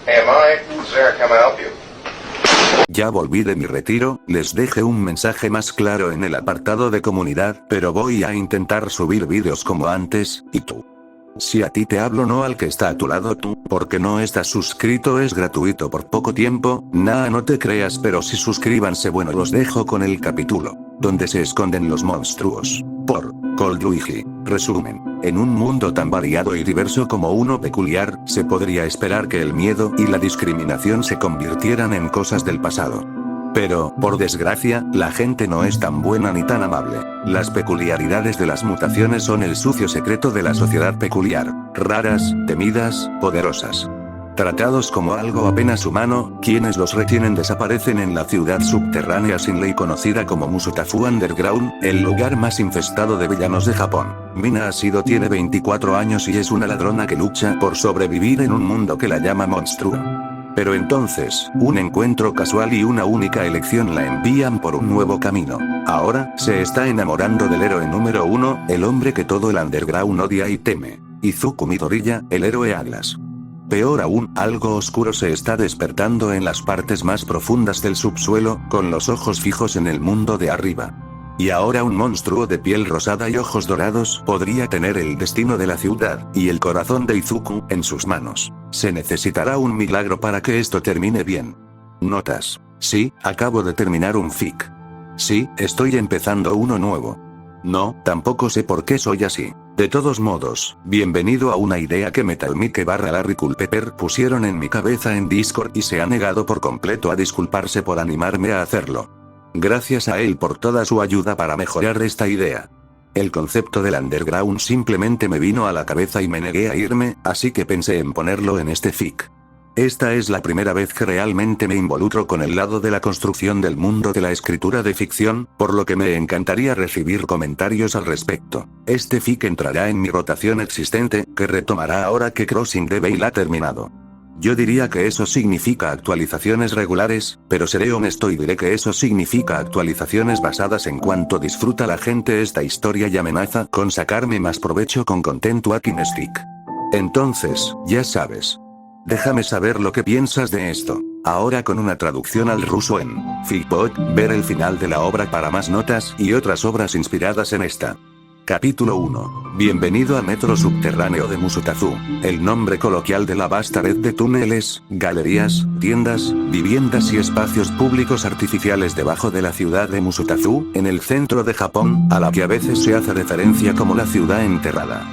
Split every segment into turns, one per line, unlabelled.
Am I? Zarek, how may I help you?
Ya volví de mi retiro, les dejé un mensaje más claro en el apartado de comunidad, pero voy a intentar subir vídeos como antes, ¿y tú? Si a ti te hablo, no al que está a tu lado tú, porque no estás suscrito, es gratuito por poco tiempo, no te creas, pero si suscríbanse. Bueno, los dejo con el capítulo, donde se esconden los monstruos, por Cold Luigi. Resumen, en un mundo tan variado y diverso como uno peculiar, se podría esperar que el miedo y la discriminación se convirtieran en cosas del pasado. Pero, por desgracia, la gente no es tan buena ni tan amable. Las peculiaridades de las mutaciones son el sucio secreto de la sociedad peculiar, raras, temidas, poderosas. Tratados como algo apenas humano, quienes los retienen desaparecen en la ciudad subterránea sin ley conocida como Musutafu Underground, el lugar más infestado de villanos de Japón. Mina Asido tiene 24 años y es una ladrona que lucha por sobrevivir en un mundo que la llama monstruo. Pero entonces, un encuentro casual y una única elección la envían por un nuevo camino. Ahora, se está enamorando del héroe número 1, el hombre que todo el underground odia y teme. Izuku Midoriya, el héroe Atlas. Peor aún, algo oscuro se está despertando en las partes más profundas del subsuelo, con los ojos fijos en el mundo de arriba. Y ahora un monstruo de piel rosada y ojos dorados podría tener el destino de la ciudad, y el corazón de Izuku, en sus manos. Se necesitará un milagro para que esto termine bien. Notas. Sí, acabo de terminar un fic. Sí, estoy empezando uno nuevo. No, tampoco sé por qué soy así. De todos modos, bienvenido a una idea que Metalmike / Larry Culpepper pusieron en mi cabeza en Discord y se ha negado por completo a disculparse por animarme a hacerlo. Gracias a él por toda su ayuda para mejorar esta idea. El concepto del underground simplemente me vino a la cabeza y me negué a irme, así que pensé en ponerlo en este fic. Esta es la primera vez que realmente me involucro con el lado de la construcción del mundo de la escritura de ficción, por lo que me encantaría recibir comentarios al respecto. Este fic entrará en mi rotación existente, que retomará ahora que Crossing the Veil ha terminado. Yo diría que eso significa actualizaciones regulares, pero seré honesto y diré que eso significa actualizaciones basadas en cuánto disfruta la gente esta historia y amenaza con sacarme más provecho con Content Walking Stick. Entonces, ya sabes. Déjame saber lo que piensas de esto. Ahora con una traducción al ruso en Fic.pod, ver el final de la obra para más notas y otras obras inspiradas en esta. Capítulo 1. Bienvenido a Metro Subterráneo de Musutafu, el nombre coloquial de la vasta red de túneles, galerías, tiendas, viviendas y espacios públicos artificiales debajo de la ciudad de Musutafu, en el centro de Japón, a la que a veces se hace referencia como la ciudad enterrada.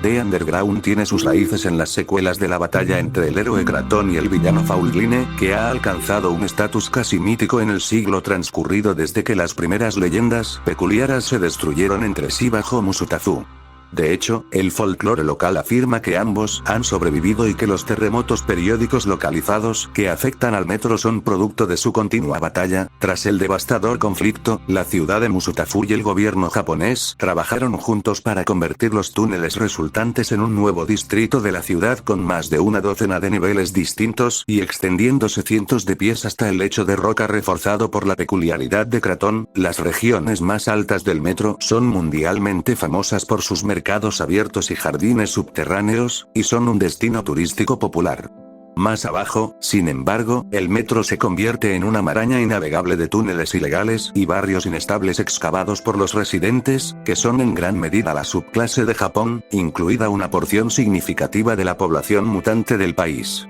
The Underground tiene sus raíces en las secuelas de la batalla entre el héroe Kraton y el villano Faulkline, que ha alcanzado un estatus casi mítico en el siglo transcurrido desde que las primeras leyendas peculiares se destruyeron entre sí bajo Musutafu. De hecho, el folclore local afirma que ambos han sobrevivido y que los terremotos periódicos localizados que afectan al metro son producto de su continua batalla. Tras el devastador conflicto, la ciudad de Musutafu y el gobierno japonés trabajaron juntos para convertir los túneles resultantes en un nuevo distrito de la ciudad con más de una docena de niveles distintos y extendiéndose cientos de pies hasta el lecho de roca reforzado por la peculiaridad de Kraton. Las regiones más altas del metro son mundialmente famosas por sus mercados abiertos y jardines subterráneos, y son un destino turístico popular. Más abajo, sin embargo, el metro se convierte en una maraña innavegable de túneles ilegales y barrios inestables excavados por los residentes, que son en gran medida la subclase de Japón, incluida una porción significativa de la población mutante del país.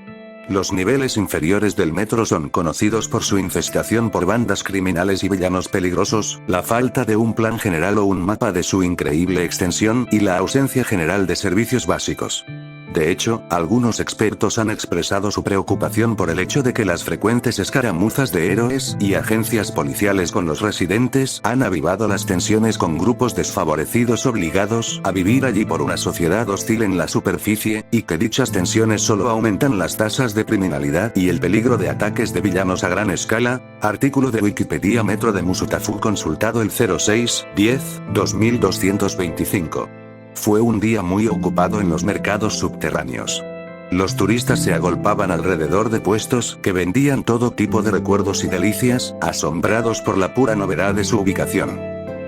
Los niveles inferiores del metro son conocidos por su infestación por bandas criminales y villanos peligrosos, la falta de un plan general o un mapa de su increíble extensión y la ausencia general de servicios básicos. De hecho, algunos expertos han expresado su preocupación por el hecho de que las frecuentes escaramuzas de héroes y agencias policiales con los residentes han avivado las tensiones con grupos desfavorecidos obligados a vivir allí por una sociedad hostil en la superficie, y que dichas tensiones solo aumentan las tasas de criminalidad y el peligro de ataques de villanos a gran escala. Artículo de Wikipedia Metro de Musutafu consultado el 06-10-2225. Fue un día muy ocupado en los mercados subterráneos. Los turistas se agolpaban alrededor de puestos que vendían todo tipo de recuerdos y delicias, asombrados por la pura novedad de su ubicación.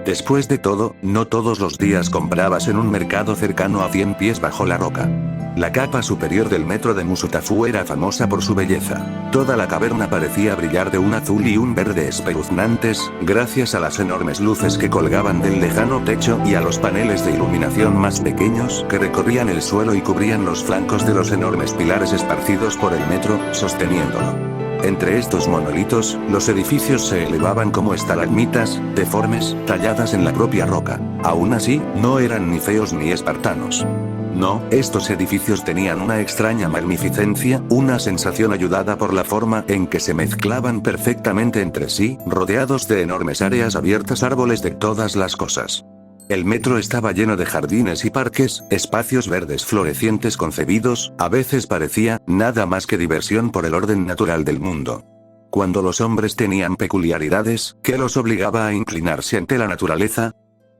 Después de todo, no todos los días comprabas en un mercado cercano a 100 pies bajo la roca. La capa superior del metro de Musutafu era famosa por su belleza. Toda la caverna parecía brillar de un azul y un verde espeluznantes, gracias a las enormes luces que colgaban del lejano techo y a los paneles de iluminación más pequeños que recorrían el suelo y cubrían los flancos de los enormes pilares esparcidos por el metro, sosteniéndolo. Entre estos monolitos, los edificios se elevaban como estalagmitas, deformes, talladas en la propia roca. Aún así, no eran ni feos ni espartanos. No, estos edificios tenían una extraña magnificencia, una sensación ayudada por la forma en que se mezclaban perfectamente entre sí, rodeados de enormes áreas abiertas, árboles de todas las cosas. El metro estaba lleno de jardines y parques, espacios verdes florecientes concebidos, a veces parecía, nada más que diversión por el orden natural del mundo. Cuando los hombres tenían peculiaridades, ¿qué los obligaba a inclinarse ante la naturaleza?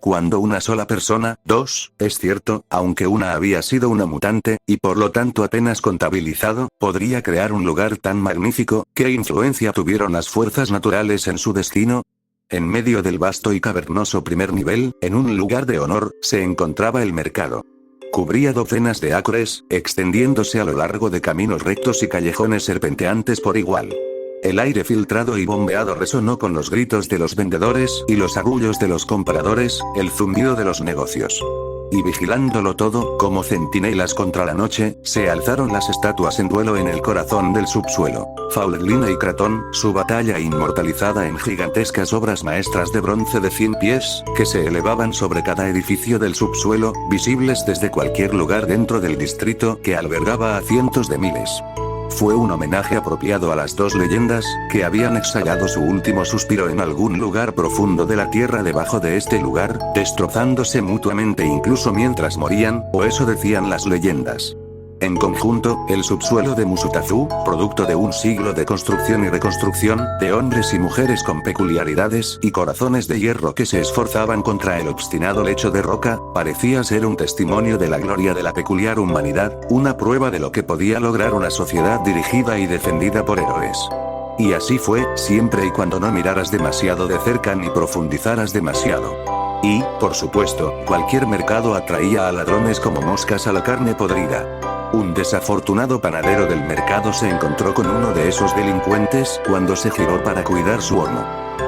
Cuando una sola persona, dos, es cierto, aunque una había sido una mutante, y por lo tanto apenas contabilizado, podría crear un lugar tan magnífico, ¿qué influencia tuvieron las fuerzas naturales en su destino? En medio del vasto y cavernoso primer nivel, en un lugar de honor, se encontraba el mercado. Cubría docenas de acres, extendiéndose a lo largo de caminos rectos y callejones serpenteantes por igual. El aire filtrado y bombeado resonó con los gritos de los vendedores y los arrullos de los compradores, el zumbido de los negocios. Y vigilándolo todo, como centinelas contra la noche, se alzaron las estatuas en duelo en el corazón del subsuelo. Faulelina y Cratón, su batalla inmortalizada en gigantescas obras maestras de bronce de 100 pies, que se elevaban sobre cada edificio del subsuelo, visibles desde cualquier lugar dentro del distrito que albergaba a cientos de miles. Fue un homenaje apropiado a las dos leyendas, que habían exhalado su último suspiro en algún lugar profundo de la tierra debajo de este lugar, destrozándose mutuamente incluso mientras morían, o eso decían las leyendas. En conjunto, el subsuelo de Musutafu, producto de un siglo de construcción y reconstrucción, de hombres y mujeres con peculiaridades y corazones de hierro que se esforzaban contra el obstinado lecho de roca, parecía ser un testimonio de la gloria de la peculiar humanidad, una prueba de lo que podía lograr una sociedad dirigida y defendida por héroes. Y así fue, siempre y cuando no miraras demasiado de cerca ni profundizaras demasiado. Y, por supuesto, cualquier mercado atraía a ladrones como moscas a la carne podrida. Un desafortunado panadero del mercado se encontró con uno de esos delincuentes cuando se giró para cuidar su horno.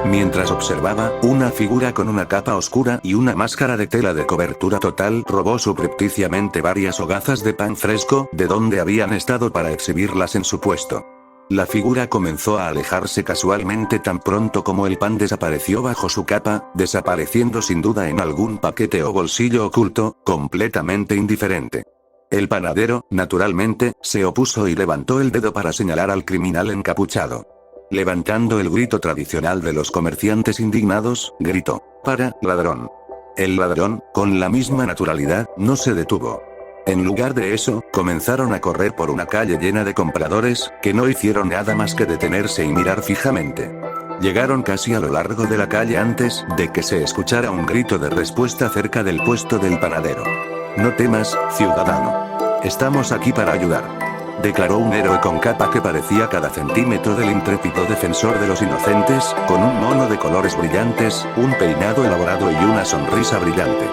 Mientras observaba, una figura con una capa oscura y una máscara de tela de cobertura total robó subrepticiamente varias hogazas de pan fresco, de donde habían estado para exhibirlas en su puesto. La figura comenzó a alejarse casualmente tan pronto como el pan desapareció bajo su capa, desapareciendo sin duda en algún paquete o bolsillo oculto, completamente indiferente. El panadero, naturalmente, se opuso y levantó el dedo para señalar al criminal encapuchado. Levantando el grito tradicional de los comerciantes indignados, gritó: «¡Para, ladrón!». El ladrón, con la misma naturalidad, no se detuvo. En lugar de eso, comenzaron a correr por una calle llena de compradores, que no hicieron nada más que detenerse y mirar fijamente. Llegaron casi a lo largo de la calle antes de que se escuchara un grito de respuesta cerca del puesto del panadero. «No temas, ciudadano. Estamos aquí para ayudar», declaró un héroe con capa que parecía cada centímetro del intrépido defensor de los inocentes, con un mono de colores brillantes, un peinado elaborado y una sonrisa brillante.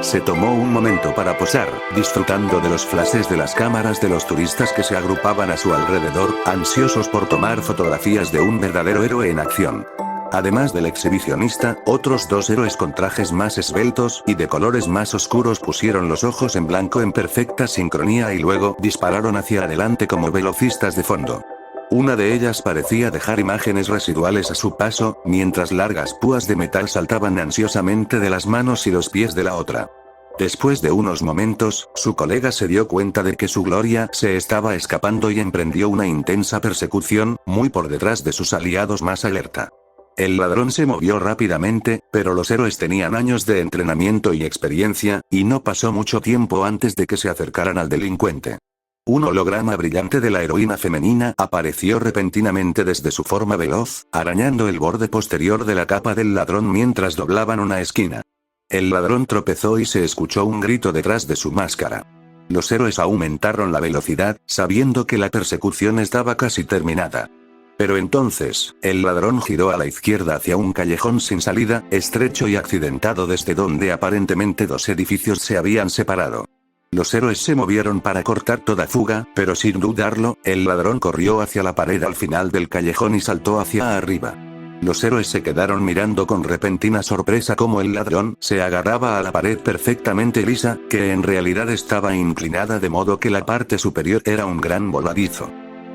Se tomó un momento para posar, disfrutando de los flashes de las cámaras de los turistas que se agrupaban a su alrededor, ansiosos por tomar fotografías de un verdadero héroe en acción. Además del exhibicionista, otros dos héroes con trajes más esbeltos y de colores más oscuros pusieron los ojos en blanco en perfecta sincronía y luego dispararon hacia adelante como velocistas de fondo. Una de ellas parecía dejar imágenes residuales a su paso, mientras largas púas de metal saltaban ansiosamente de las manos y los pies de la otra. Después de unos momentos, su colega se dio cuenta de que su gloria se estaba escapando y emprendió una intensa persecución, muy por detrás de sus aliados más alerta. El ladrón se movió rápidamente, pero los héroes tenían años de entrenamiento y experiencia, y no pasó mucho tiempo antes de que se acercaran al delincuente. Un holograma brillante de la heroína femenina apareció repentinamente desde su forma veloz, arañando el borde posterior de la capa del ladrón mientras doblaban una esquina. El ladrón tropezó y se escuchó un grito detrás de su máscara. Los héroes aumentaron la velocidad, sabiendo que la persecución estaba casi terminada. Pero entonces, el ladrón giró a la izquierda hacia un callejón sin salida, estrecho y accidentado desde donde aparentemente dos edificios se habían separado. Los héroes se movieron para cortar toda fuga, pero sin dudarlo, el ladrón corrió hacia la pared al final del callejón y saltó hacia arriba. Los héroes se quedaron mirando con repentina sorpresa cómo el ladrón se agarraba a la pared perfectamente lisa, que en realidad estaba inclinada de modo que la parte superior era un gran voladizo.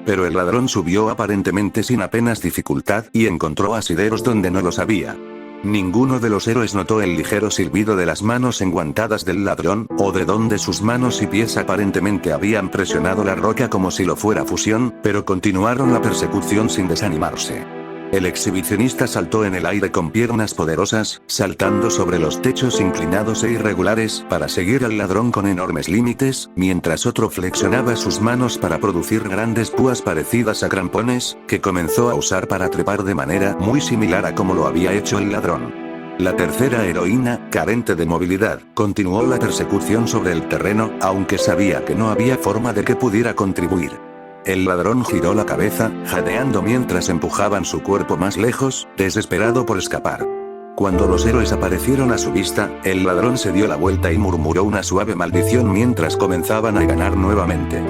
Pero el ladrón subió aparentemente sin apenas dificultad y encontró asideros donde no los había. Ninguno de los héroes notó el ligero silbido de las manos enguantadas del ladrón, o de donde sus manos y pies aparentemente habían presionado la roca como si lo fuera fusión, pero continuaron la persecución sin desanimarse. El exhibicionista saltó en el aire con piernas poderosas, saltando sobre los techos inclinados e irregulares para seguir al ladrón con enormes límites, mientras otro flexionaba sus manos para producir grandes púas parecidas a crampones, que comenzó a usar para trepar de manera muy similar a como lo había hecho el ladrón. La tercera heroína, carente de movilidad, continuó la persecución sobre el terreno, aunque sabía que no había forma de que pudiera contribuir. El ladrón giró la cabeza, jadeando mientras empujaban su cuerpo más lejos, desesperado por escapar. Cuando los héroes aparecieron a su vista, el ladrón se dio la vuelta y murmuró una suave maldición mientras comenzaban a ganar nuevamente.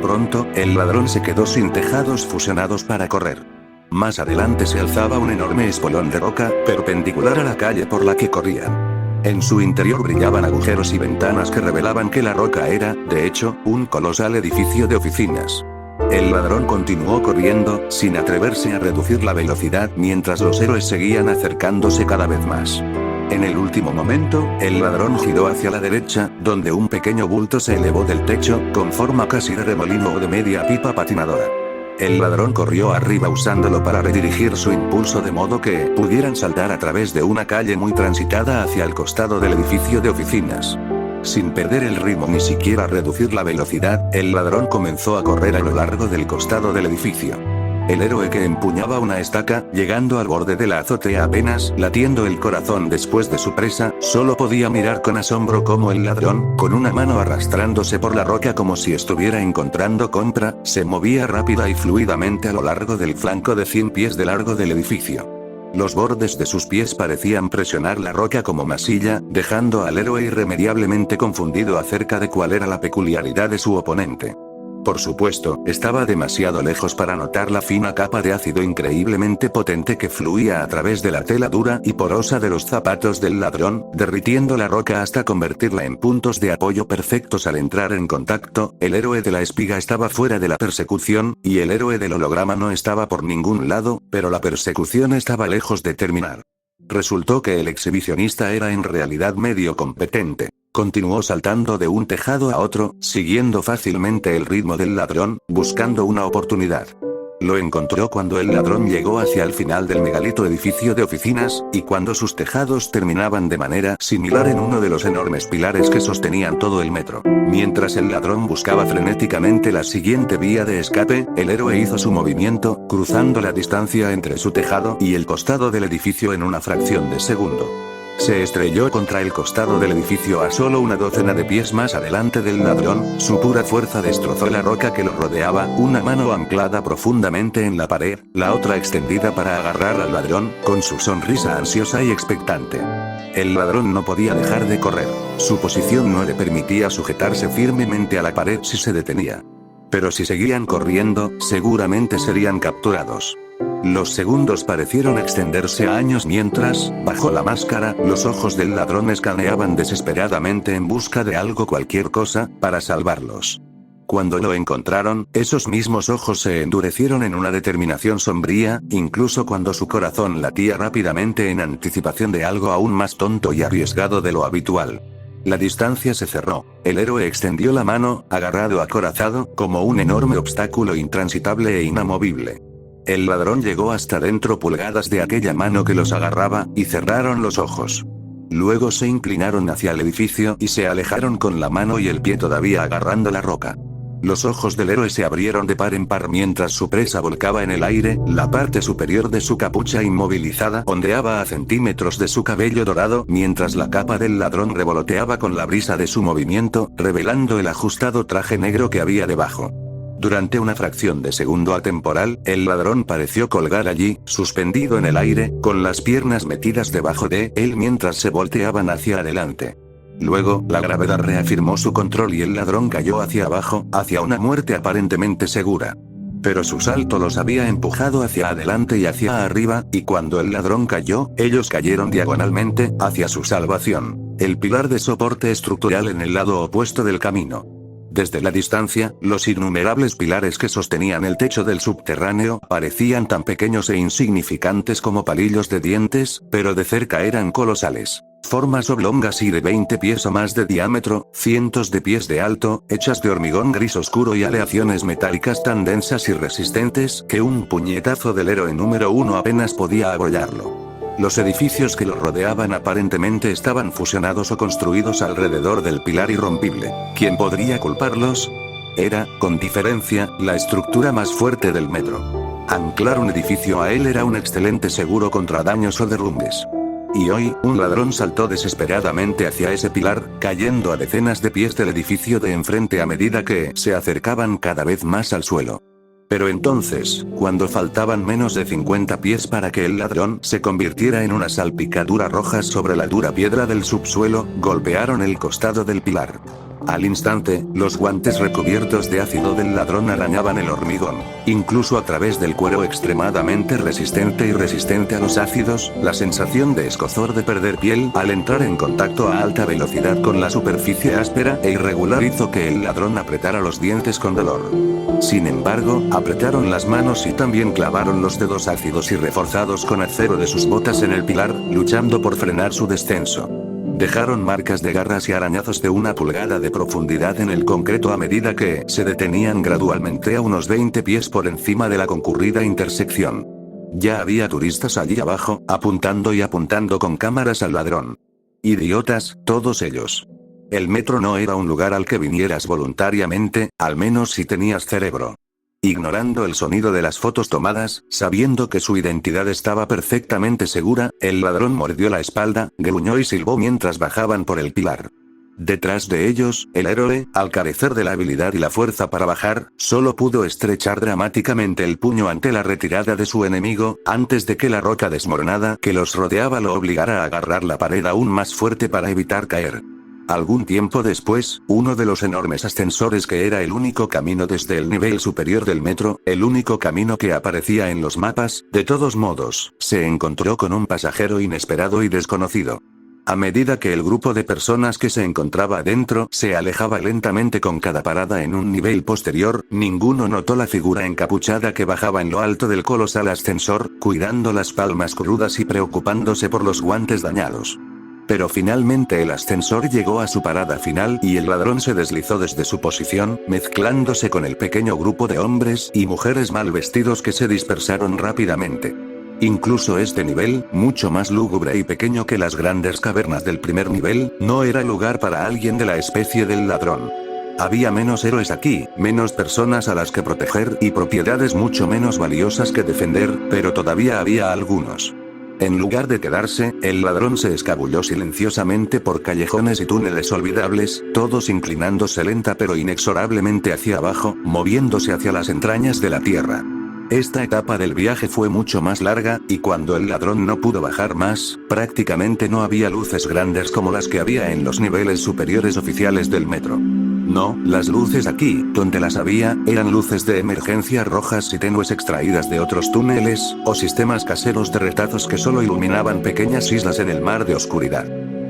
Pronto, el ladrón se quedó sin tejados fusionados para correr. Más adelante se alzaba un enorme espolón de roca, perpendicular a la calle por la que corrían. En su interior brillaban agujeros y ventanas que revelaban que la roca era, de hecho, un colosal edificio de oficinas. El ladrón continuó corriendo, sin atreverse a reducir la velocidad mientras los héroes seguían acercándose cada vez más. En el último momento, el ladrón giró hacia la derecha, donde un pequeño bulto se elevó del techo, con forma casi de remolino o de media pipa patinadora. El ladrón corrió arriba usándolo para redirigir su impulso de modo que pudieran saltar a través de una calle muy transitada hacia el costado del edificio de oficinas. Sin perder el ritmo ni siquiera reducir la velocidad, el ladrón comenzó a correr a lo largo del costado del edificio. El héroe que empuñaba una estaca, llegando al borde de la azotea apenas latiendo el corazón después de su presa, solo podía mirar con asombro cómo el ladrón, con una mano arrastrándose por la roca como si estuviera encontrando compra, se movía rápida y fluidamente a lo largo del flanco de 100 pies de largo del edificio. Los bordes de sus pies parecían presionar la roca como masilla, dejando al héroe irremediablemente confundido acerca de cuál era la peculiaridad de su oponente. Por supuesto, estaba demasiado lejos para notar la fina capa de ácido increíblemente potente que fluía a través de la tela dura y porosa de los zapatos del ladrón, derritiendo la roca hasta convertirla en puntos de apoyo perfectos al entrar en contacto. El héroe de la espiga estaba fuera de la persecución, y el héroe del holograma no estaba por ningún lado, pero la persecución estaba lejos de terminar. Resultó que el exhibicionista era en realidad medio competente. Continuó saltando de un tejado a otro, siguiendo fácilmente el ritmo del ladrón, buscando una oportunidad. Lo encontró cuando el ladrón llegó hacia el final del megalito edificio de oficinas, y cuando sus tejados terminaban de manera similar en uno de los enormes pilares que sostenían todo el metro. Mientras el ladrón buscaba frenéticamente la siguiente vía de escape, el héroe hizo su movimiento, cruzando la distancia entre su tejado y el costado del edificio en una fracción de segundo. Se estrelló contra el costado del edificio a solo una docena de pies más adelante del ladrón, su pura fuerza destrozó la roca que lo rodeaba, una mano anclada profundamente en la pared, la otra extendida para agarrar al ladrón, con su sonrisa ansiosa y expectante. El ladrón no podía dejar de correr. Su posición no le permitía sujetarse firmemente a la pared si se detenía. Pero si seguían corriendo, seguramente serían capturados. Los segundos parecieron extenderse a años mientras, bajo la máscara, los ojos del ladrón escaneaban desesperadamente en busca de algo, cualquier cosa, para salvarlos. Cuando lo encontraron, esos mismos ojos se endurecieron en una determinación sombría, incluso cuando su corazón latía rápidamente en anticipación de algo aún más tonto y arriesgado de lo habitual. La distancia se cerró. El héroe extendió la mano, agarrado acorazado, como un enorme obstáculo intransitable e inamovible. El ladrón llegó hasta dentro pulgadas de aquella mano que los agarraba, y cerraron los ojos. Luego se inclinaron hacia el edificio y se alejaron con la mano y el pie todavía agarrando la roca. Los ojos del héroe se abrieron de par en par mientras su presa volcaba en el aire, la parte superior de su capucha inmovilizada ondeaba a centímetros de su cabello dorado mientras la capa del ladrón revoloteaba con la brisa de su movimiento, revelando el ajustado traje negro que había debajo. Durante una fracción de segundo atemporal, el ladrón pareció colgar allí, suspendido en el aire, con las piernas metidas debajo de él mientras se volteaban hacia adelante. Luego, la gravedad reafirmó su control y el ladrón cayó hacia abajo, hacia una muerte aparentemente segura. Pero su salto los había empujado hacia adelante y hacia arriba, y cuando el ladrón cayó, ellos cayeron diagonalmente, hacia su salvación, el pilar de soporte estructural en el lado opuesto del camino. Desde la distancia, los innumerables pilares que sostenían el techo del subterráneo parecían tan pequeños e insignificantes como palillos de dientes, pero de cerca eran colosales. Formas oblongas y de 20 pies o más de diámetro, cientos de pies de alto, hechas de hormigón gris oscuro y aleaciones metálicas tan densas y resistentes que un puñetazo del héroe número 1 apenas podía abollarlo. Los edificios que lo rodeaban aparentemente estaban fusionados o construidos alrededor del pilar irrompible. ¿Quién podría culparlos? Era, con diferencia, la estructura más fuerte del metro. Anclar un edificio a él era un excelente seguro contra daños o derrumbes. Y hoy, un ladrón saltó desesperadamente hacia ese pilar, cayendo a decenas de pies del edificio de enfrente a medida que se acercaban cada vez más al suelo. Pero entonces, cuando faltaban menos de 50 pies para que el ladrón se convirtiera en una salpicadura roja sobre la dura piedra del subsuelo, golpearon el costado del pilar. Al instante, los guantes recubiertos de ácido del ladrón arañaban el hormigón. Incluso a través del cuero extremadamente resistente y resistente a los ácidos, la sensación de escozor de perder piel al entrar en contacto a alta velocidad con la superficie áspera e irregular hizo que el ladrón apretara los dientes con dolor. Sin embargo, apretaron las manos y también clavaron los dedos ácidos y reforzados con acero de sus botas en el pilar, luchando por frenar su descenso. Dejaron marcas de garras y arañazos de 1 pulgada de profundidad en el concreto a medida que se detenían gradualmente a unos 20 pies por encima de la concurrida intersección. Ya había turistas allí abajo, apuntando y apuntando con cámaras al ladrón. Idiotas, todos ellos. El metro no era un lugar al que vinieras voluntariamente, al menos si tenías cerebro. Ignorando el sonido de las fotos tomadas, sabiendo que su identidad estaba perfectamente segura, el ladrón mordió la espalda, gruñó y silbó mientras bajaban por el pilar. Detrás de ellos, el héroe, al carecer de la habilidad y la fuerza para bajar, solo pudo estrechar dramáticamente el puño ante la retirada de su enemigo, antes de que la roca desmoronada que los rodeaba lo obligara a agarrar la pared aún más fuerte para evitar caer. Algún tiempo después, uno de los enormes ascensores que era el único camino desde el nivel superior del metro, el único camino que aparecía en los mapas, de todos modos, se encontró con un pasajero inesperado y desconocido. A medida que el grupo de personas que se encontraba dentro se alejaba lentamente con cada parada en un nivel posterior, ninguno notó la figura encapuchada que bajaba en lo alto del colosal ascensor, cuidando las palmas crudas y preocupándose por los guantes dañados. Pero finalmente el ascensor llegó a su parada final y el ladrón se deslizó desde su posición, mezclándose con el pequeño grupo de hombres y mujeres mal vestidos que se dispersaron rápidamente. Incluso este nivel, mucho más lúgubre y pequeño que las grandes cavernas del primer nivel, no era lugar para alguien de la especie del ladrón. Había menos héroes aquí, menos personas a las que proteger y propiedades mucho menos valiosas que defender, pero todavía había algunos. En lugar de quedarse, el ladrón se escabulló silenciosamente por callejones y túneles olvidables, todos inclinándose lenta pero inexorablemente hacia abajo, moviéndose hacia las entrañas de la tierra. Esta etapa del viaje fue mucho más larga, y cuando el ladrón no pudo bajar más, prácticamente no había luces grandes como las que había en los niveles superiores oficiales del metro. No, las luces aquí, donde las había, eran luces de emergencia rojas y tenues extraídas de otros túneles, o sistemas caseros de retazos que solo iluminaban pequeñas islas en el mar de oscuridad.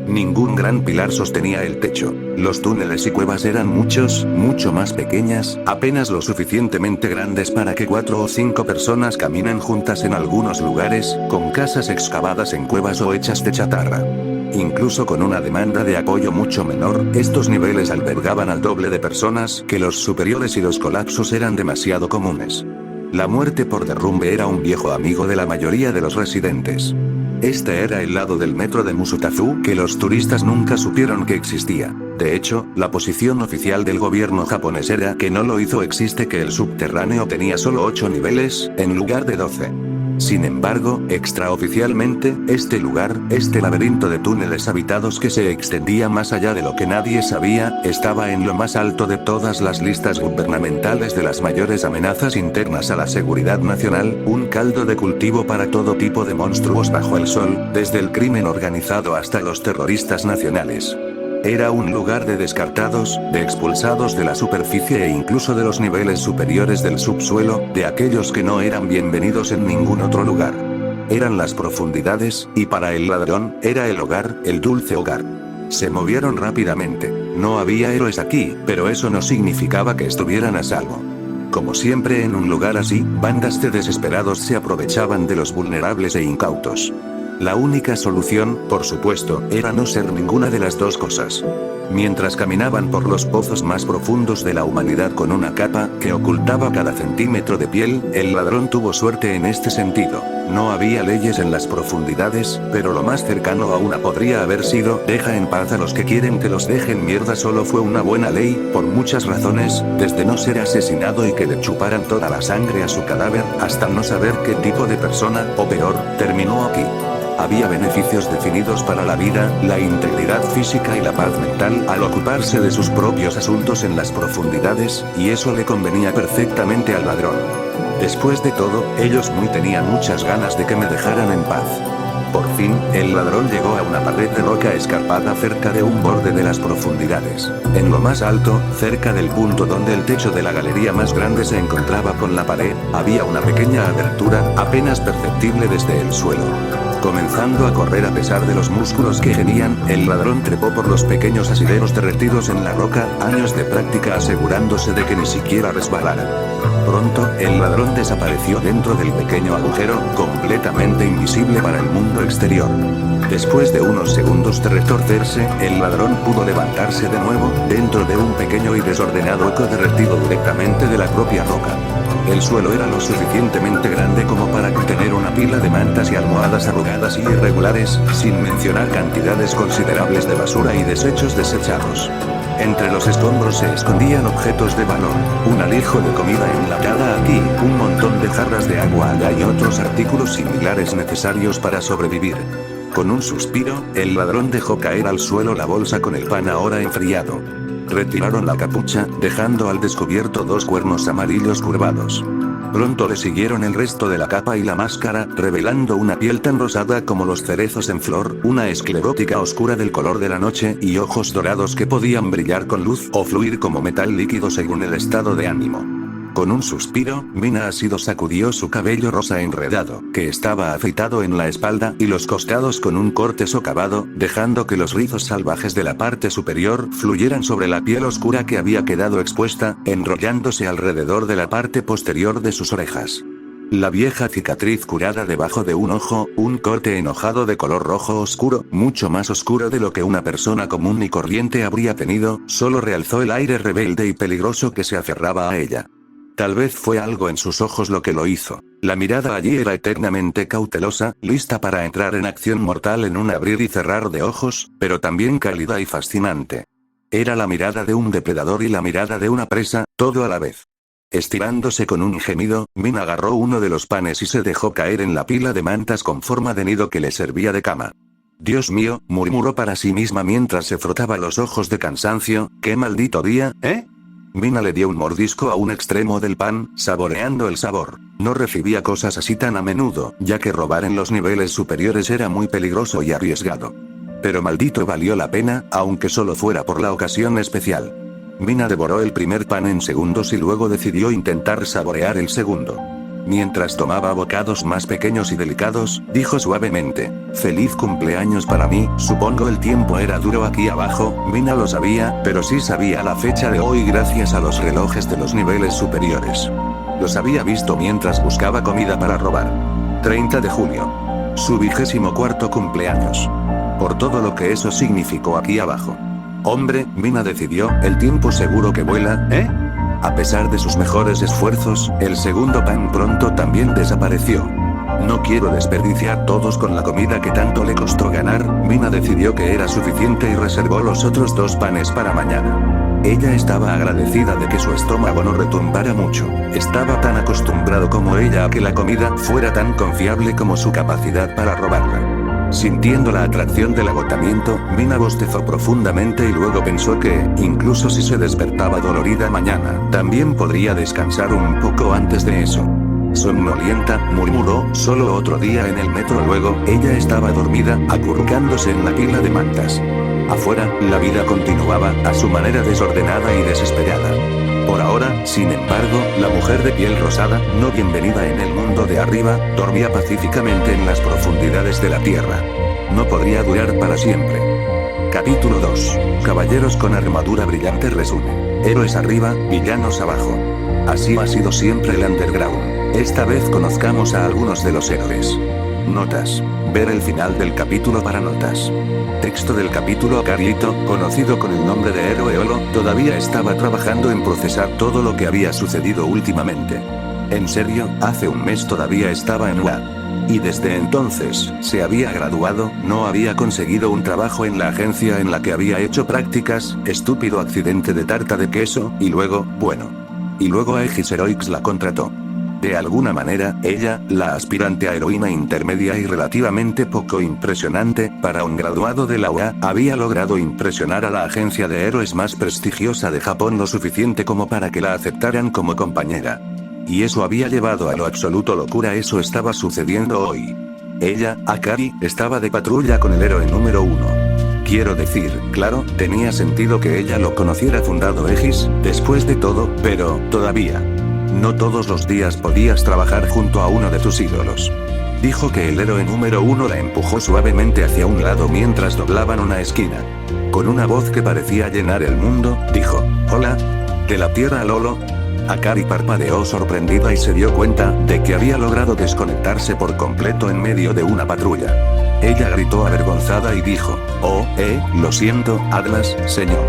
Ningún gran pilar sostenía el techo. Los túneles y cuevas eran mucho más pequeñas, apenas lo suficientemente grandes para que 4 o 5 personas caminen juntas en algunos lugares, con casas excavadas en cuevas o hechas de chatarra. Incluso con una demanda de apoyo mucho menor, estos niveles albergaban al doble de personas que los superiores y los colapsos eran demasiado comunes. La muerte por derrumbe era un viejo amigo de la mayoría de los residentes. Este era el lado del metro de Musutazu que los turistas nunca supieron que existía. De hecho, la posición oficial del gobierno japonés era que no lo hizo. Existe que el subterráneo tenía solo 8 niveles, en lugar de 12. Sin embargo, extraoficialmente, este lugar, este laberinto de túneles habitados que se extendía más allá de lo que nadie sabía, estaba en lo más alto de todas las listas gubernamentales de las mayores amenazas internas a la seguridad nacional, un caldo de cultivo para todo tipo de monstruos bajo el sol, desde el crimen organizado hasta los terroristas nacionales. Era un lugar de descartados, de expulsados de la superficie e incluso de los niveles superiores del subsuelo, de aquellos que no eran bienvenidos en ningún otro lugar. Eran las profundidades, y para el ladrón, era el hogar, el dulce hogar. Se movieron rápidamente. No había héroes aquí, pero eso no significaba que estuvieran a salvo. Como siempre en un lugar así, bandas de desesperados se aprovechaban de los vulnerables e incautos. La única solución, por supuesto, era no ser ninguna de las dos cosas. Mientras caminaban por los pozos más profundos de la humanidad con una capa que ocultaba cada centímetro de piel, el ladrón tuvo suerte en este sentido. No había leyes en las profundidades, pero lo más cercano a una podría haber sido, deja en paz a los que quieren que los dejen mierda. Solo fue una buena ley, por muchas razones, desde no ser asesinado y que le chuparan toda la sangre a su cadáver, hasta no saber qué tipo de persona, o peor, terminó aquí. Había beneficios definidos para la vida, la integridad física y la paz mental al ocuparse de sus propios asuntos en las profundidades, y eso le convenía perfectamente al ladrón. Después de todo, ellos tenían muchas ganas de que me dejaran en paz. Por fin, el ladrón llegó a una pared de roca escarpada cerca de un borde de las profundidades. En lo más alto, cerca del punto donde el techo de la galería más grande se encontraba con la pared, había una pequeña abertura, apenas perceptible desde el suelo. Comenzando a correr a pesar de los músculos que gemían, el ladrón trepó por los pequeños asideros derretidos en la roca, años de práctica asegurándose de que ni siquiera resbalaran. Pronto, el ladrón desapareció dentro del pequeño agujero, completamente invisible para el mundo exterior. Después de unos segundos de retorcerse, el ladrón pudo levantarse de nuevo, dentro de un pequeño y desordenado eco derretido directamente de la propia roca. El suelo era lo suficientemente grande como para contener una pila de mantas y almohadas arrugadas y irregulares, sin mencionar cantidades considerables de basura y desechos desechados. Entre los escombros se escondían objetos de valor, un alijo de comida enlatada aquí, un montón de jarras de agua allá y otros artículos similares necesarios para sobrevivir. Con un suspiro, el ladrón dejó caer al suelo la bolsa con el pan ahora enfriado. Retiraron la capucha, dejando al descubierto dos cuernos amarillos curvados. Pronto le siguieron el resto de la capa y la máscara, revelando una piel tan rosada como los cerezos en flor, una esclerótica oscura del color de la noche y ojos dorados que podían brillar con luz o fluir como metal líquido según el estado de ánimo. Con un suspiro, Mina Asido sacudió su cabello rosa enredado, que estaba afeitado en la espalda y los costados con un corte socavado, dejando que los rizos salvajes de la parte superior fluyeran sobre la piel oscura que había quedado expuesta, enrollándose alrededor de la parte posterior de sus orejas. La vieja cicatriz curada debajo de un ojo, un corte enojado de color rojo oscuro, mucho más oscuro de lo que una persona común y corriente habría tenido, solo realzó el aire rebelde y peligroso que se aferraba a ella. Tal vez fue algo en sus ojos lo que lo hizo. La mirada allí era eternamente cautelosa, lista para entrar en acción mortal en un abrir y cerrar de ojos, pero también cálida y fascinante. Era la mirada de un depredador y la mirada de una presa, todo a la vez. Estirándose con un gemido, Min agarró uno de los panes y se dejó caer en la pila de mantas con forma de nido que le servía de cama. Dios mío, murmuró para sí misma mientras se frotaba los ojos de cansancio, qué maldito día, ¿eh? Mina le dio un mordisco a un extremo del pan, saboreando el sabor. No recibía cosas así tan a menudo, ya que robar en los niveles superiores era muy peligroso y arriesgado. Pero maldito valió la pena, aunque solo fuera por la ocasión especial. Mina devoró el primer pan en segundos y luego decidió intentar saborear el segundo. Mientras tomaba bocados más pequeños y delicados, dijo suavemente, «Feliz cumpleaños para mí, supongo el tiempo era duro aquí abajo». Mina lo sabía, pero sí sabía la fecha de hoy gracias a los relojes de los niveles superiores. Los había visto mientras buscaba comida para robar. 30 de julio. Su 24º cumpleaños. Por todo lo que eso significó aquí abajo. Hombre, Mina decidió, el tiempo seguro que vuela, ¿eh? A pesar de sus mejores esfuerzos, el segundo pan pronto también desapareció. No quiero desperdiciar todos con la comida que tanto le costó ganar, Mina decidió que era suficiente y reservó los otros dos panes para mañana. Ella estaba agradecida de que su estómago no retumbara mucho. Estaba tan acostumbrado como ella a que la comida fuera tan confiable como su capacidad para robarla. Sintiendo la atracción del agotamiento, Mina bostezó profundamente y luego pensó que, incluso si se despertaba dolorida mañana, también podría descansar un poco antes de eso. Somnolienta, murmuró, solo otro día en el metro. Luego, ella estaba dormida, acurrucándose en la pila de mantas. Afuera, la vida continuaba, a su manera desordenada y desesperada. Por ahora, sin embargo, la mujer de piel rosada, no bienvenida en el mundo de arriba, dormía pacíficamente en las profundidades de la tierra. No podría durar para siempre. Capítulo 2. Caballeros con armadura brillante. Resumen. Héroes arriba, villanos abajo. Así ha sido siempre el underground. Esta vez conozcamos a algunos de los héroes. Notas. Ver el final del capítulo para notas. Texto del capítulo. Carlito, conocido con el nombre de Héroe Olo, todavía estaba trabajando en procesar todo lo que había sucedido últimamente. En serio, hace un mes todavía estaba en UA. Y desde entonces, se había graduado, no había conseguido un trabajo en la agencia en la que había hecho prácticas, estúpido accidente de tarta de queso, y luego, y luego Aegis Heroics la contrató. De alguna manera, ella, la aspirante a heroína intermedia y relativamente poco impresionante, para un graduado de la UA, había logrado impresionar a la agencia de héroes más prestigiosa de Japón lo suficiente como para que la aceptaran como compañera. Y eso había llevado a lo absoluto locura. Eso estaba sucediendo hoy. Ella, Akari, estaba de patrulla con el héroe número 1. Quiero decir, claro, tenía sentido que ella lo conociera fundado Aegis, después de todo, pero, todavía. No todos los días podías trabajar junto a uno de tus ídolos. Dijo que el héroe número 1 la empujó suavemente hacia un lado mientras doblaban una esquina. Con una voz que parecía llenar el mundo, dijo, «Hola. ¿De la Tierra Lolo?» Akari parpadeó sorprendida y se dio cuenta de que había logrado desconectarse por completo en medio de una patrulla. Ella gritó avergonzada y dijo, «Oh, lo siento, Atlas, señor».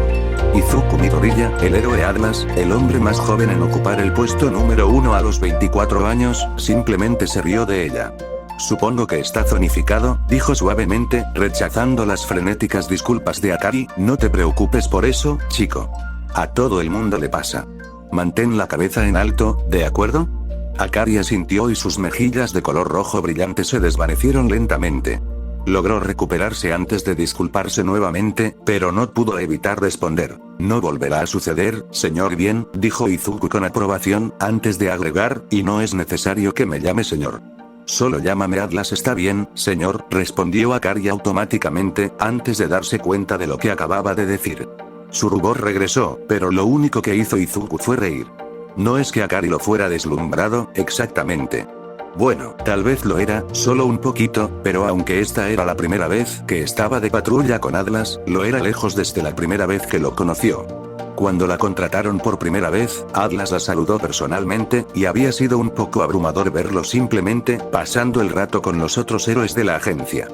Izuku Midoriya, el héroe Atlas, el hombre más joven en ocupar el puesto número 1 a los 24 años, simplemente se rió de ella. «Supongo que está zonificado», dijo suavemente, rechazando las frenéticas disculpas de Akari. «No te preocupes por eso, chico. A todo el mundo le pasa. Mantén la cabeza en alto, ¿de acuerdo?» Akari asintió y sus mejillas de color rojo brillante se desvanecieron lentamente. Logró recuperarse antes de disculparse nuevamente, pero no pudo evitar responder. «No volverá a suceder, señor». «Bien», dijo Izuku con aprobación, antes de agregar, «y no es necesario que me llame señor. Solo llámame Atlas». «Está bien, señor», respondió Akari automáticamente, antes de darse cuenta de lo que acababa de decir. Su rubor regresó, pero lo único que hizo Izuku fue reír. No es que Akari lo fuera deslumbrado, exactamente. Bueno, tal vez lo era, solo un poquito, pero aunque esta era la primera vez que estaba de patrulla con Atlas, lo era lejos desde la primera vez que lo conoció. Cuando la contrataron por primera vez, Atlas la saludó personalmente, y había sido un poco abrumador verlo simplemente pasando el rato con los otros héroes de la agencia.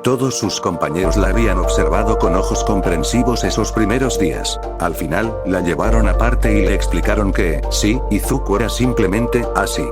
Todos sus compañeros la habían observado con ojos comprensivos esos primeros días. Al final, la llevaron aparte y le explicaron que, sí, Izuku era simplemente así.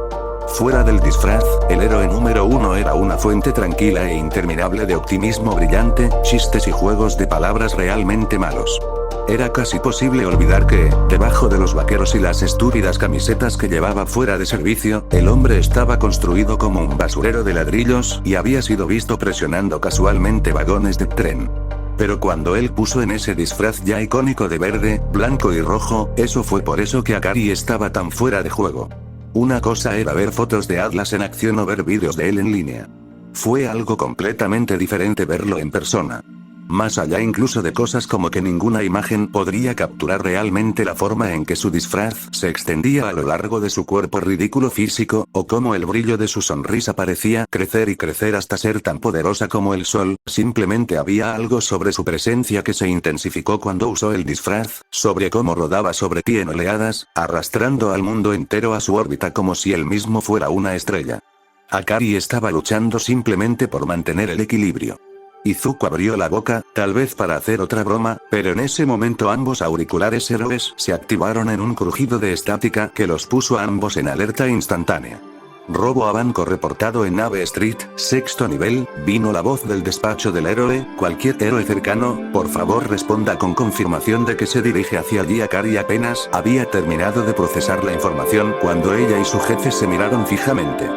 Fuera del disfraz, el héroe número 1 era una fuente tranquila e interminable de optimismo brillante, chistes y juegos de palabras realmente malos. Era casi posible olvidar que, debajo de los vaqueros y las estúpidas camisetas que llevaba fuera de servicio, el hombre estaba construido como un basurero de ladrillos, y había sido visto presionando casualmente vagones de tren. Pero cuando él puso en ese disfraz ya icónico de verde, blanco y rojo, eso fue por eso que Akari estaba tan fuera de juego. Una cosa era ver fotos de Atlas en acción o ver vídeos de él en línea. Fue algo completamente diferente verlo en persona. Más allá incluso de cosas como que ninguna imagen podría capturar realmente la forma en que su disfraz se extendía a lo largo de su cuerpo ridículo físico, o cómo el brillo de su sonrisa parecía crecer y crecer hasta ser tan poderosa como el sol. Simplemente había algo sobre su presencia que se intensificó cuando usó el disfraz, sobre cómo rodaba sobre ti en oleadas, arrastrando al mundo entero a su órbita como si él mismo fuera una estrella. Akari estaba luchando simplemente por mantener el equilibrio. Izuku abrió la boca, tal vez para hacer otra broma, pero en ese momento ambos auriculares héroes se activaron en un crujido de estática que los puso a ambos en alerta instantánea. Robo a banco reportado en Ave Street, sexto nivel. Vino la voz del despacho del héroe. Cualquier héroe cercano, por favor responda con confirmación de que se dirige hacia allí. Akari apenas había terminado de procesar la información cuando ella y su jefe se miraron fijamente.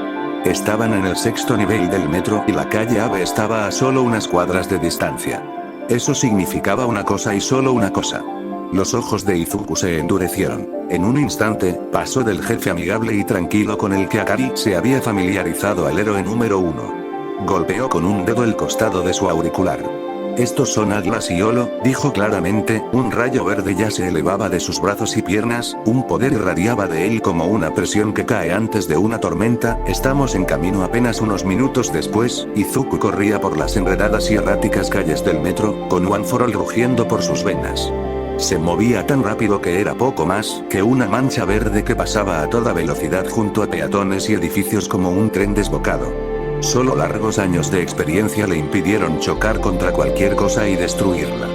Estaban en el sexto nivel del metro y la calle Ave estaba a solo unas cuadras de distancia. Eso significaba una cosa y solo una cosa. Los ojos de Izuku se endurecieron. En un instante, pasó del jefe amigable y tranquilo con el que Akari se había familiarizado al héroe número 1. Golpeó con un dedo el costado de su auricular. Estos son Atlas y Olo, dijo claramente. Un rayo verde ya se elevaba de sus brazos y piernas, un poder irradiaba de él como una presión que cae antes de una tormenta. Estamos en camino. Apenas unos minutos después, Izuku corría por las enredadas y erráticas calles del metro, con One for All rugiendo por sus venas. Se movía tan rápido que era poco más que una mancha verde que pasaba a toda velocidad junto a peatones y edificios como un tren desbocado. Solo largos años de experiencia le impidieron chocar contra cualquier cosa y destruirla.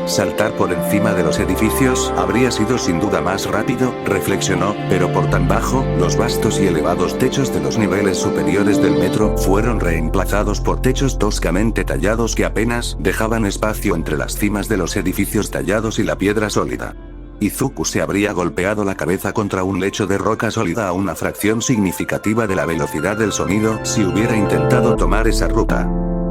Saltar por encima de los edificios habría sido sin duda más rápido, reflexionó, pero por tan bajo. Los vastos y elevados techos de los niveles superiores del metro fueron reemplazados por techos toscamente tallados que apenas dejaban espacio entre las cimas de los edificios tallados y la piedra sólida. Izuku se habría golpeado la cabeza contra un lecho de roca sólida a una fracción significativa de la velocidad del sonido si hubiera intentado tomar esa ruta.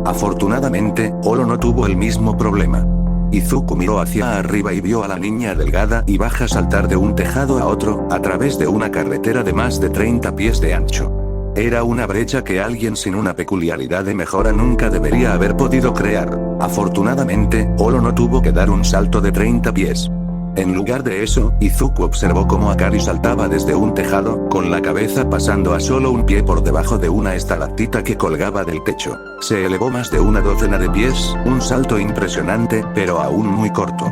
Afortunadamente, Olo no tuvo el mismo problema. Izuku miró hacia arriba y vio a la niña delgada y baja saltar de un tejado a otro, a través de una carretera de más de 30 pies de ancho. Era una brecha que alguien sin una peculiaridad de mejora nunca debería haber podido crear. Afortunadamente, Olo no tuvo que dar un salto de 30 pies. En lugar de eso, Izuku observó cómo Akari saltaba desde un tejado, con la cabeza pasando a solo un pie por debajo de una estalactita que colgaba del techo. Se elevó más de una docena de pies, un salto impresionante, pero aún muy corto.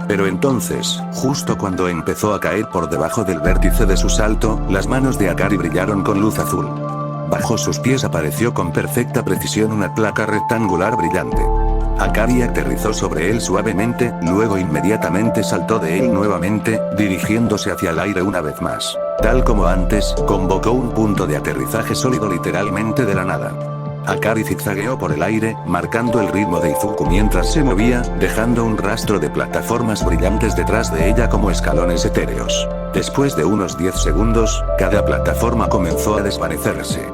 Pero entonces, justo cuando empezó a caer por debajo del vértice de su salto, las manos de Akari brillaron con luz azul. Bajo sus pies apareció con perfecta precisión una placa rectangular brillante. Akari aterrizó sobre él suavemente, luego inmediatamente saltó de él nuevamente, dirigiéndose hacia el aire una vez más. Tal como antes, convocó un punto de aterrizaje sólido literalmente de la nada. Akari zigzagueó por el aire, marcando el ritmo de Izuku mientras se movía, dejando un rastro de plataformas brillantes detrás de ella como escalones etéreos. Después de unos 10 segundos, cada plataforma comenzó a desvanecerse.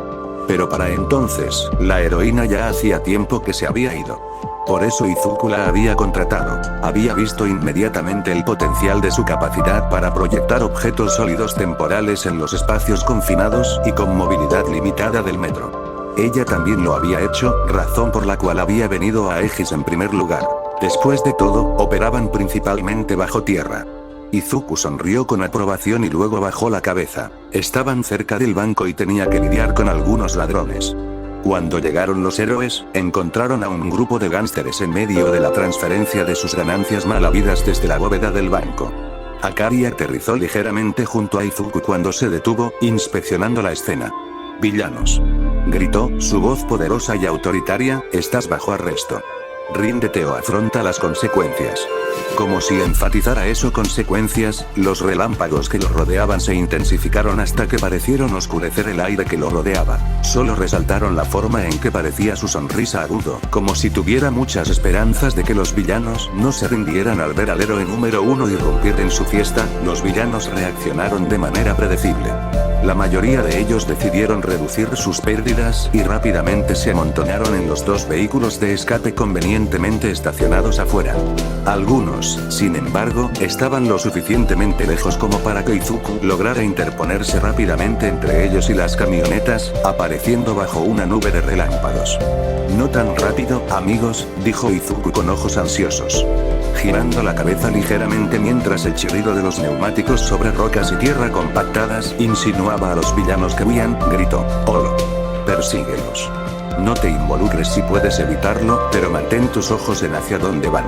Pero para entonces, la heroína ya hacía tiempo que se había ido. Por eso Izuku la había contratado. Había visto inmediatamente el potencial de su capacidad para proyectar objetos sólidos temporales en los espacios confinados y con movilidad limitada del metro. Ella también lo había hecho, razón por la cual había venido a Aegis en primer lugar. Después de todo, operaban principalmente bajo tierra. Izuku sonrió con aprobación y luego bajó la cabeza. Estaban cerca del banco y tenía que lidiar con algunos ladrones. Cuando llegaron los héroes, encontraron a un grupo de gánsteres en medio de la transferencia de sus ganancias mal habidas desde la bóveda del banco. Akari aterrizó ligeramente junto a Izuku cuando se detuvo, inspeccionando la escena. «Villanos», gritó, su voz poderosa y autoritaria, «estás bajo arresto. Ríndete o afronta las consecuencias». Como si enfatizara eso consecuencias, los relámpagos que lo rodeaban se intensificaron hasta que parecieron oscurecer el aire que lo rodeaba. Solo resaltaron la forma en que parecía su sonrisa agudo, como si tuviera muchas esperanzas de que los villanos no se rindieran al ver al héroe número 1 irrumpir en su fiesta. Los villanos reaccionaron de manera predecible. La mayoría de ellos decidieron reducir sus pérdidas y rápidamente se amontonaron en los dos vehículos de escape convenientemente estacionados afuera. Algunos, sin embargo, estaban lo suficientemente lejos como para que Izuku lograra interponerse rápidamente entre ellos y las camionetas, apareciendo bajo una nube de relámpagos. «No tan rápido, amigos», dijo Izuku con ojos ansiosos. Girando la cabeza ligeramente mientras el chirrido de los neumáticos sobre rocas y tierra compactadas insinuaba a los villanos que huían, gritó: «Olo. Persíguelos. No te involucres si puedes evitarlo, pero mantén tus ojos en hacia dónde van».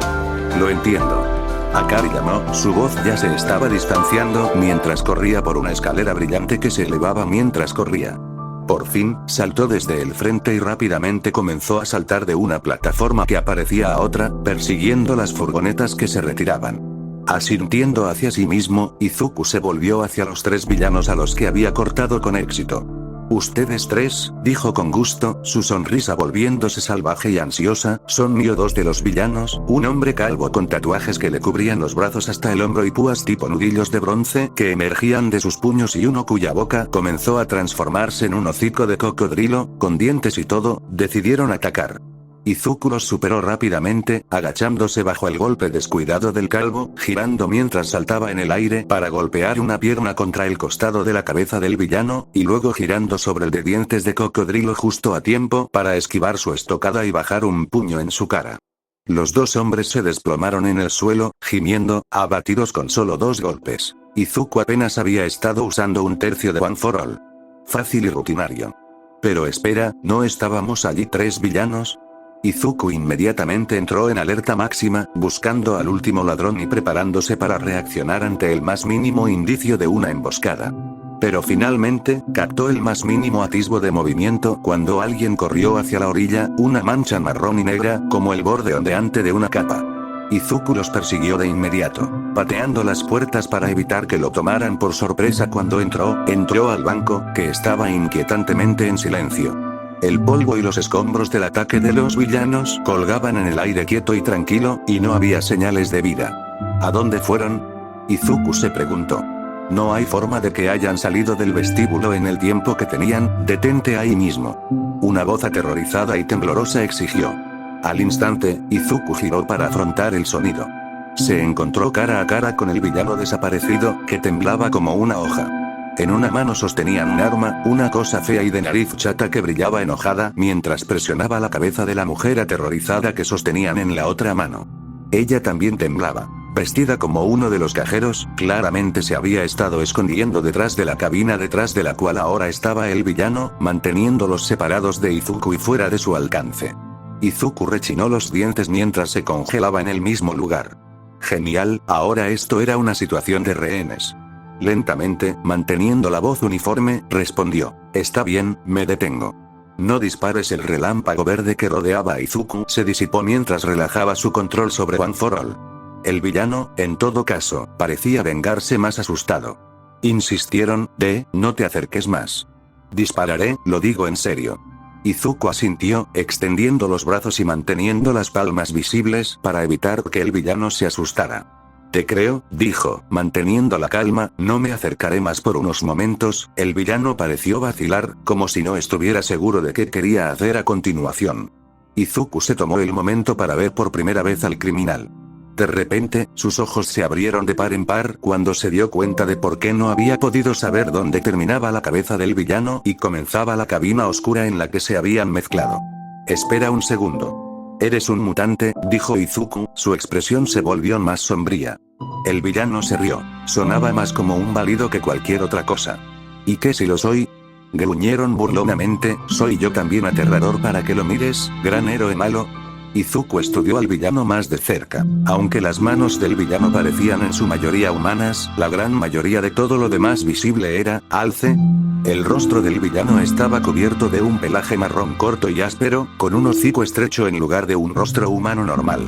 «Lo entiendo». Akari llamó, su voz ya se estaba distanciando mientras corría por una escalera brillante que se elevaba mientras corría. Por fin, saltó desde el frente y rápidamente comenzó a saltar de una plataforma que aparecía a otra, persiguiendo las furgonetas que se retiraban. Asintiendo hacia sí mismo, Izuku se volvió hacia los tres villanos a los que había cortado con éxito. Ustedes tres, dijo con gusto, su sonrisa volviéndose salvaje y ansiosa, son mío dos de los villanos, un hombre calvo con tatuajes que le cubrían los brazos hasta el hombro y púas tipo nudillos de bronce que emergían de sus puños y uno cuya boca comenzó a transformarse en un hocico de cocodrilo, con dientes y todo, decidieron atacar. Izuku los superó rápidamente, agachándose bajo el golpe descuidado del calvo, girando mientras saltaba en el aire para golpear una pierna contra el costado de la cabeza del villano, y luego girando sobre el de dientes de cocodrilo justo a tiempo para esquivar su estocada y bajar un puño en su cara. Los dos hombres se desplomaron en el suelo, gimiendo, abatidos con solo 2 golpes. Izuku apenas había estado usando un tercio de One for All. Fácil y rutinario. Pero espera, ¿no estábamos allí 3 villanos? Izuku inmediatamente entró en alerta máxima, buscando al último ladrón y preparándose para reaccionar ante el más mínimo indicio de una emboscada. Pero finalmente, captó el más mínimo atisbo de movimiento cuando alguien corrió hacia la orilla, una mancha marrón y negra, como el borde ondeante de una capa. Izuku los persiguió de inmediato, pateando las puertas para evitar que lo tomaran por sorpresa cuando entró al banco, que estaba inquietantemente en silencio. El polvo y los escombros del ataque de los villanos colgaban en el aire quieto y tranquilo, y no había señales de vida. ¿A dónde fueron? Izuku se preguntó. No hay forma de que hayan salido del vestíbulo en el tiempo que tenían, detente ahí mismo. Una voz aterrorizada y temblorosa exigió. Al instante, Izuku giró para afrontar el sonido. Se encontró cara a cara con el villano desaparecido, que temblaba como una hoja. En una mano sostenían un arma, una cosa fea y de nariz chata que brillaba enojada mientras presionaba la cabeza de la mujer aterrorizada que sostenían en la otra mano. Ella también temblaba. Vestida como uno de los cajeros, claramente se había estado escondiendo detrás de la cabina detrás de la cual ahora estaba el villano, manteniéndolos separados de Izuku y fuera de su alcance. Izuku rechinó los dientes mientras se congelaba en el mismo lugar. Genial, ahora esto era una situación de rehenes. Lentamente, manteniendo la voz uniforme, respondió. Está bien, me detengo. No dispares. El relámpago verde que rodeaba a Izuku se disipó mientras relajaba su control sobre One for All. El villano, en todo caso, parecía vengarse más asustado. Insistieron, no te acerques más. Dispararé, lo digo en serio. Izuku asintió, extendiendo los brazos y manteniendo las palmas visibles para evitar que el villano se asustara. Te creo, dijo, manteniendo la calma, no me acercaré más por unos momentos. El villano pareció vacilar, como si no estuviera seguro de qué quería hacer a continuación. Izuku se tomó el momento para ver por primera vez al criminal. De repente, sus ojos se abrieron de par en par cuando se dio cuenta de por qué no había podido saber dónde terminaba la cabeza del villano y comenzaba la cabina oscura en la que se habían mezclado. Espera un segundo. Eres un mutante, dijo Izuku, su expresión se volvió más sombría. El villano se rió. Sonaba más como un balido que cualquier otra cosa. ¿Y qué si lo soy? Gruñeron burlonamente, soy yo también aterrador para que lo mires, gran héroe malo. Izuku estudió al villano más de cerca. Aunque las manos del villano parecían en su mayoría humanas, la gran mayoría de todo lo demás visible era alce. El rostro del villano estaba cubierto de un pelaje marrón corto y áspero, con un hocico estrecho en lugar de un rostro humano normal.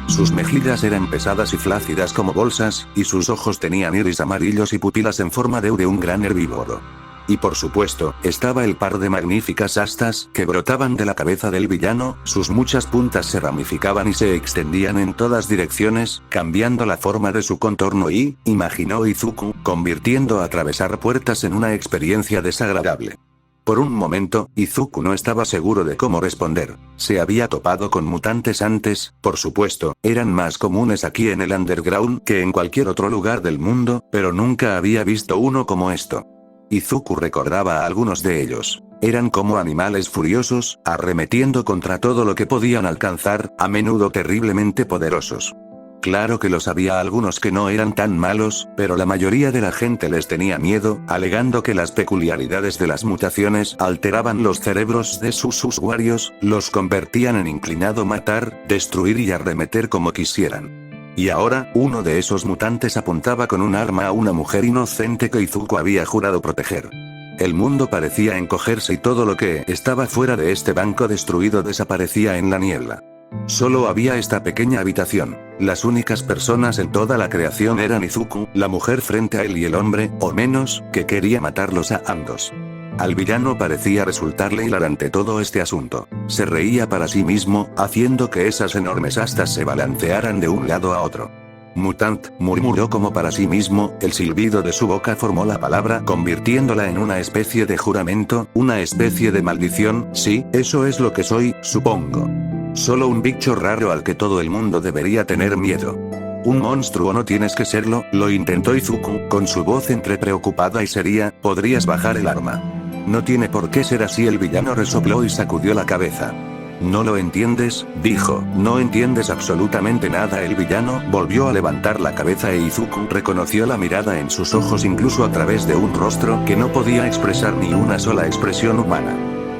Sus mejillas eran pesadas y flácidas como bolsas, y sus ojos tenían iris amarillos y pupilas en forma de un gran herbívoro. Y por supuesto, estaba el par de magníficas astas que brotaban de la cabeza del villano, sus muchas puntas se ramificaban y se extendían en todas direcciones, cambiando la forma de su contorno y, imaginó Izuku, convirtiendo atravesar puertas en una experiencia desagradable. Por un momento, Izuku no estaba seguro de cómo responder. Se había topado con mutantes antes, por supuesto, eran más comunes aquí en el underground que en cualquier otro lugar del mundo, pero nunca había visto uno como esto. Izuku recordaba a algunos de ellos. Eran como animales furiosos, arremetiendo contra todo lo que podían alcanzar, a menudo terriblemente poderosos. Claro que los había algunos que no eran tan malos, pero la mayoría de la gente les tenía miedo, alegando que las peculiaridades de las mutaciones alteraban los cerebros de sus usuarios, los convertían en inclinado matar, destruir y arremeter como quisieran. Y ahora, uno de esos mutantes apuntaba con un arma a una mujer inocente que Izuku había jurado proteger. El mundo parecía encogerse y todo lo que estaba fuera de este banco destruido desaparecía en la niebla. Solo había esta pequeña habitación. Las únicas personas en toda la creación eran Izuku, la mujer frente a él y el hombre, o menos, que quería matarlos a ambos. Al villano parecía resultarle hilarante todo este asunto. Se reía para sí mismo, haciendo que esas enormes astas se balancearan de un lado a otro. Mutant, murmuró como para sí mismo, el silbido de su boca formó la palabra convirtiéndola en una especie de juramento, una especie de maldición, sí, eso es lo que soy, supongo. Solo un bicho raro al que todo el mundo debería tener miedo. Un monstruo no tienes que serlo, lo intentó Izuku, con su voz entre preocupada y seria, podrías bajar el arma. No tiene por qué ser así, el villano resopló y sacudió la cabeza. No lo entiendes, dijo, no entiendes absolutamente nada. El villano volvió a levantar la cabeza e Izuku reconoció la mirada en sus ojos incluso a través de un rostro que no podía expresar ni una sola expresión humana.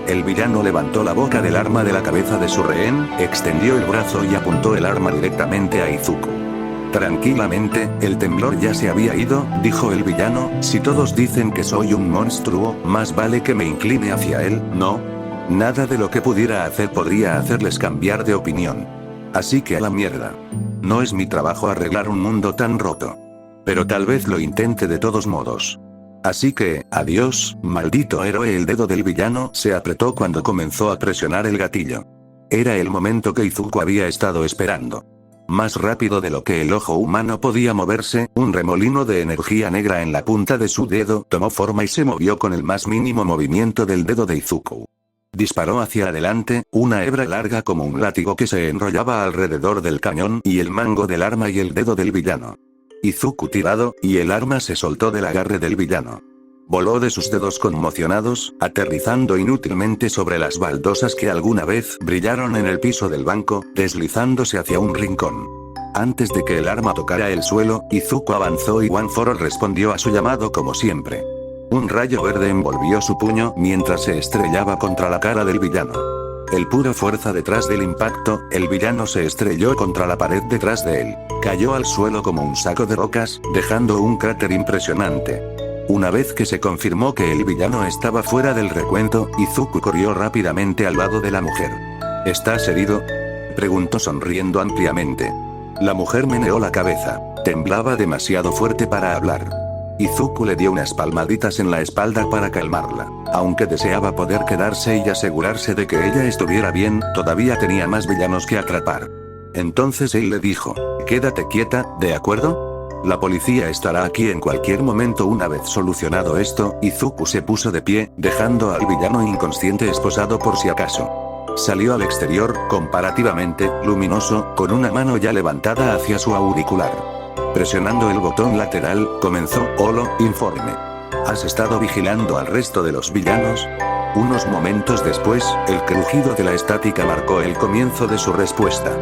El villano levantó la boca del arma de la cabeza de su rehén, extendió el brazo y apuntó el arma directamente a Izuku. Tranquilamente, el temblor ya se había ido, dijo el villano, si todos dicen que soy un monstruo, más vale que me incline hacia él, ¿no? Nada de lo que pudiera hacer podría hacerles cambiar de opinión. Así que a la mierda. No es mi trabajo arreglar un mundo tan roto. Pero tal vez lo intente de todos modos. Así que, adiós, maldito héroe. El dedo del villano se apretó cuando comenzó a presionar el gatillo. Era el momento que Izuku había estado esperando. Más rápido de lo que el ojo humano podía moverse, un remolino de energía negra en la punta de su dedo tomó forma y se movió con el más mínimo movimiento del dedo de Izuku. Disparó hacia adelante, una hebra larga como un látigo que se enrollaba alrededor del cañón y el mango del arma y el dedo del villano. Izuku tirado, y el arma se soltó del agarre del villano. Voló de sus dedos conmocionados, aterrizando inútilmente sobre las baldosas que alguna vez brillaron en el piso del banco, deslizándose hacia un rincón. Antes de que el arma tocara el suelo, Izuku avanzó y One for All respondió a su llamado como siempre. Un rayo verde envolvió su puño mientras se estrellaba contra la cara del villano. El puro fuerza detrás del impacto, el villano se estrelló contra la pared detrás de él. Cayó al suelo como un saco de rocas, dejando un cráter impresionante. Una vez que se confirmó que el villano estaba fuera del recuento, Izuku corrió rápidamente al lado de la mujer. ¿Estás herido?, preguntó sonriendo ampliamente. La mujer meneó la cabeza. Temblaba demasiado fuerte para hablar. Izuku le dio unas palmaditas en la espalda para calmarla. Aunque deseaba poder quedarse y asegurarse de que ella estuviera bien, todavía tenía más villanos que atrapar. Entonces él le dijo, quédate quieta, ¿de acuerdo? La policía estará aquí en cualquier momento. Una vez solucionado esto, Izuku se puso de pie, dejando al villano inconsciente esposado por si acaso. Salió al exterior, comparativamente luminoso, con una mano ya levantada hacia su auricular. Presionando el botón lateral, comenzó, Holo, informe. ¿Has estado vigilando al resto de los villanos? Unos momentos después, el crujido de la estática marcó el comienzo de su respuesta.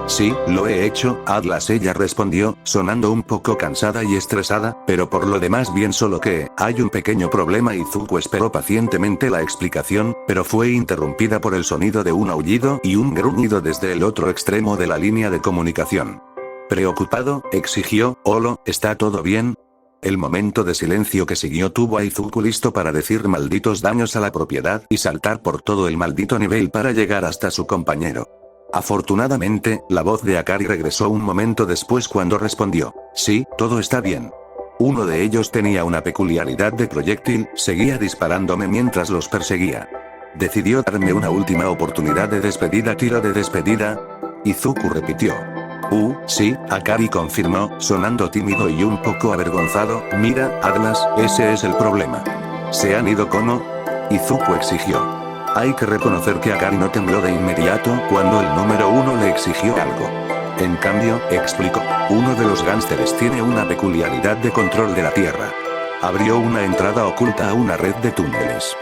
Sí, lo he hecho, Atlas, ella respondió, sonando un poco cansada y estresada, pero por lo demás bien, solo que, hay un pequeño problema. Izuku esperó pacientemente la explicación, pero fue interrumpida por el sonido de un aullido y un gruñido desde el otro extremo de la línea de comunicación. Preocupado, exigió, Holo, ¿está todo bien? El momento de silencio que siguió tuvo a Izuku listo para decir malditos daños a la propiedad y saltar por todo el maldito nivel para llegar hasta su compañero. Afortunadamente, la voz de Akari regresó un momento después cuando respondió, sí, todo está bien. Uno de ellos tenía una peculiaridad de proyectil, seguía disparándome mientras los perseguía. Decidió darme una última oportunidad de despedida. ¿Tiro de despedida? Izuku repitió. Sí, Akari confirmó, sonando tímido y un poco avergonzado. Mira, Atlas, ese es el problema. ¿Se han ido Kono? Izuku exigió. Hay que reconocer que Akari no tembló de inmediato cuando el número 1 le exigió algo. En cambio, explicó, uno de los gánsteres tiene una peculiaridad de control de la Tierra. Abrió una entrada oculta a una red de túneles.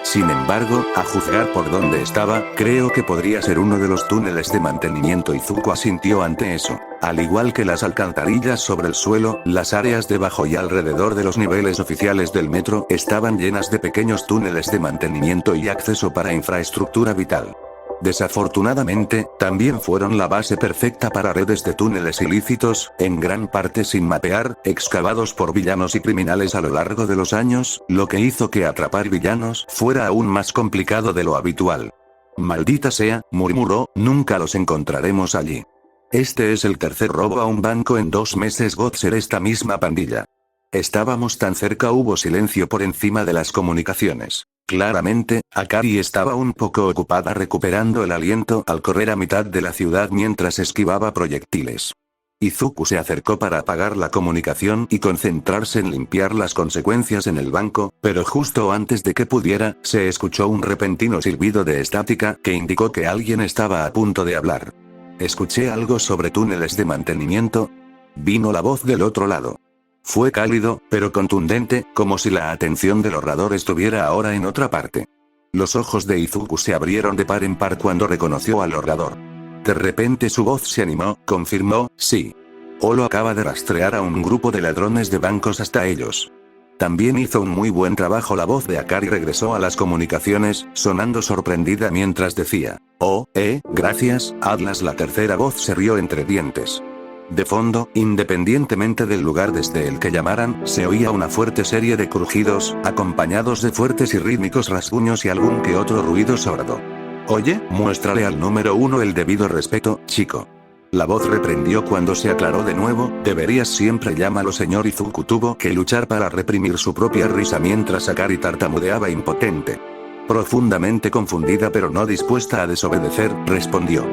Sin embargo, a juzgar por dónde estaba, creo que podría ser uno de los túneles de mantenimiento. Izuku asintió ante eso. Al igual que las alcantarillas sobre el suelo, las áreas debajo y alrededor de los niveles oficiales del metro estaban llenas de pequeños túneles de mantenimiento y acceso para infraestructura vital. Desafortunadamente, también fueron la base perfecta para redes de túneles ilícitos, en gran parte sin mapear, excavados por villanos y criminales a lo largo de los años, lo que hizo que atrapar villanos fuera aún más complicado de lo habitual. Maldita sea, murmuró, nunca los encontraremos allí. Este es el tercer robo a un banco en 2 meses. Ser esta misma pandilla. Estábamos tan cerca, hubo silencio por encima de las comunicaciones. Claramente, Akari estaba un poco ocupada recuperando el aliento al correr a mitad de la ciudad mientras esquivaba proyectiles. Izuku se acercó para apagar la comunicación y concentrarse en limpiar las consecuencias en el banco, pero justo antes de que pudiera, se escuchó un repentino silbido de estática que indicó que alguien estaba a punto de hablar. Escuché algo sobre túneles de mantenimiento. Vino la voz del otro lado. Fue cálido, pero contundente, como si la atención del orador estuviera ahora en otra parte. Los ojos de Izuku se abrieron de par en par cuando reconoció al orador. De repente su voz se animó, confirmó, sí. Olo acaba de rastrear a un grupo de ladrones de bancos hasta ellos. También hizo un muy buen trabajo. La voz de Akari regresó a las comunicaciones, sonando sorprendida mientras decía, oh, gracias, Atlas. La tercera voz se rió entre dientes. De fondo, independientemente del lugar desde el que llamaran, se oía una fuerte serie de crujidos, acompañados de fuertes y rítmicos rasguños y algún que otro ruido sordo. Oye, muéstrale al número 1 el debido respeto, chico. La voz reprendió cuando se aclaró de nuevo, deberías siempre llámalo señor. Izuku tuvo que luchar para reprimir su propia risa mientras Akari tartamudeaba impotente. Profundamente confundida pero no dispuesta a desobedecer, respondió,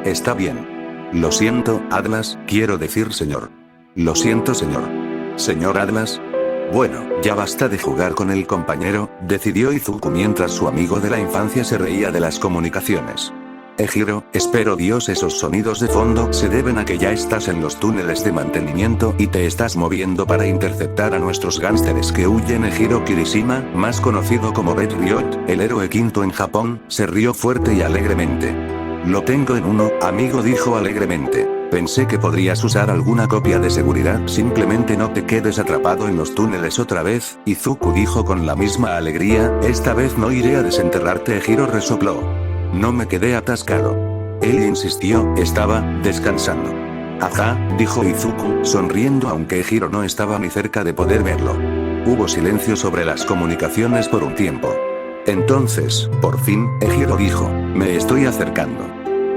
está bien. Lo siento, Atlas, quiero decir señor. Lo siento señor. Señor Atlas. Bueno, ya basta de jugar con el compañero, decidió Izuku mientras su amigo de la infancia se reía de las comunicaciones. Ejiro, espero Dios esos sonidos de fondo se deben a que ya estás en los túneles de mantenimiento y te estás moviendo para interceptar a nuestros gánsteres que huyen. Ejiro Kirishima, más conocido como Red Ryot, el héroe quinto en Japón, se rió fuerte y alegremente. Lo tengo en uno, amigo, dijo alegremente. Pensé que podrías usar alguna copia de seguridad. Simplemente no te quedes atrapado en los túneles otra vez, Izuku dijo con la misma alegría, esta vez no iré a desenterrarte. Ejiro resopló. No me quedé atascado. Él insistió, estaba descansando. Ajá, dijo Izuku, sonriendo aunque Ejiro no estaba ni cerca de poder verlo. Hubo silencio sobre las comunicaciones por un tiempo. Entonces, por fin, Ejiro dijo, me estoy acercando.